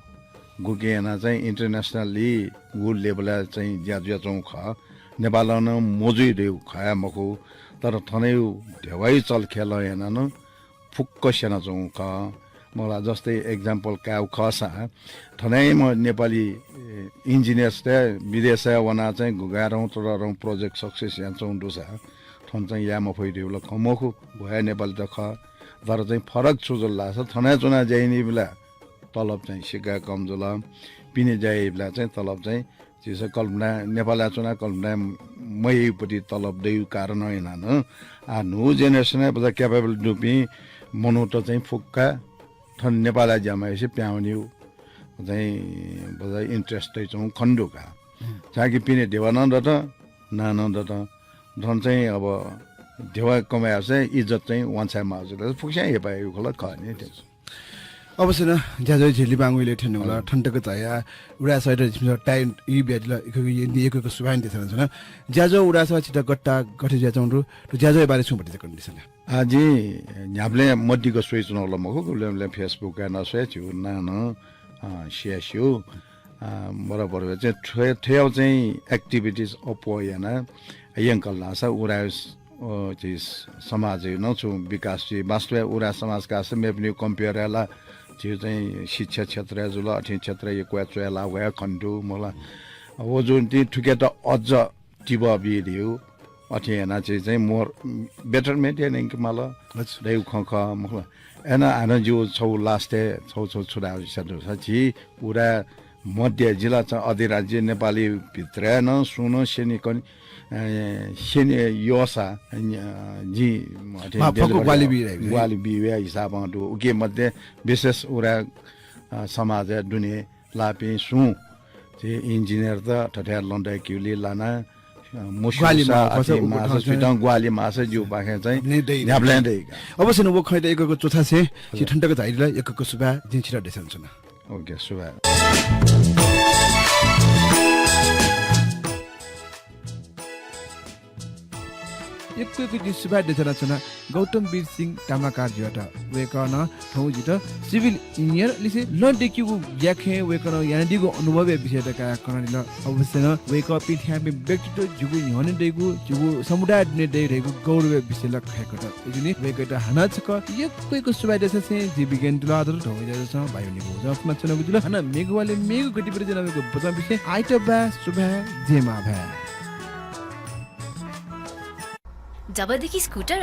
गुकेना चाहिँ इन्टरनेसनली गु लेभल चाहिँ ज्या चौ ख नेपाल न मोजुइ देउ खाया मको तर थनै ढेवाई चल खेल हेन न फुक्क सेना चौ ख मलाई जस्तै एक्जाम्पल काउ खसा थनै म नेपाली इन्जिनियर्स त विदेश वना चाहिँ गुगारौँ तरौँ प्रोजेक्ट सक्सेस यहाँ चौँडुसा थन चाहिँ यामा फैदियो ल खमखु भए नेपाली त ख तर चाहिँ फरक छुजल लाग्छ थनै चुना जाइने बेला तलब चाहिँ सिका कमजोल पिने जाए बेला चाहिँ तलब चाहिँ चिज कल्पना नेपाली चुना कल्पना मैपट्टि तलब देउ कारण होइन आ नो जेनेरेसन बजा क्यापेबल डुपी मनो त चाहिँ फुक्का थन नेपाली जमाएपछि प्याउन्यौ चाहिँ बजा इन्ट्रेस्ट चाहिँ खण्डुका चाकि पिने देवानन्द त नानन्द त धन चाहिँ अब देवा कमाए चाहिँ इज्जत चाहिँ वान्छामा हजुर फुक्स्या हेपाएको खोला खने त्यस अवश्य न ज्याजो झिली बाङ्गुले ठन्नुला ठन्टको तया उडा सैड टाइम इ बेडला एकको सुभाइन देसन छ न ज्याजो उडा स छिटा गट्टा गठे ज्याजौरु त ज्याजो बारे छु भति कन्डिसन आजि न्याबले मड्डीको स्विच नला मको गुले फेसबुक न स्विच नान सियासियो बराबर चाहिँ ठेउ चाहिँ एक्टिभिटिज अपोयना यंकल लासा उडा चिज समाज न छु विकास चाहिँ वास्तव उडा समाजका मेपनि कम्पेयरला त्यो चाहिँ शिक्षा क्षेत्र जुल अठि क्षेत्र यो क्वेचला वा खण्डु मलाई वो जुन ती ठुके त अझ टिब बिदियो अठि हेना चाहिँ मोर बेटर मेन्टेनिङ मला दैउ खख मलाई एना आना जो छौ लास्टे छौ छुडा सछि पुरा मध्य जिल्ला छ अधिराज्य नेपाली भित्र न सुन सेनिकन सेने योसा जी वाली बिवे हिसाबमा उके मध्ये विशेष उरा समाज दुनिया लापे सु चाहिँ इन्जिनियर त ठठ्यार लन्डा क्युली लाना मुस्लिमा ग्वाली माछा जिउ पाखे चाहिँ न्याब्ल्यान्डै अवश्य न वो खैदा एकको चोथा छे छि ठण्डको झाइला एकको सुबा जिन छिरा देसन छ न ओके सुबा एकको दिसबा देजना छन गौतम वीर सिंह तामाकार जिटा वेकन ठौ जित सिभिल इंजिनियर लिसे लन देखिगु याखे वेकन यानदिगु अनुभव विषय का कननिल अवश्य न वेक पिठ्या पे व्यक्तित्व जुगु यहने देगु जुगु समुदाय ने दे रेगु गौरव विषय ल खएको त एजुनी वेक त हाना छक एकको सुबा देछ से जी विज्ञान दुला आदर ठौ जाछ बायोनिको जफमा छन बुझुल हना मेघवाले मेघ गति पर जनाको बचा विषय आइतबा सुबा जेमा भए जबदेखि स्कुटर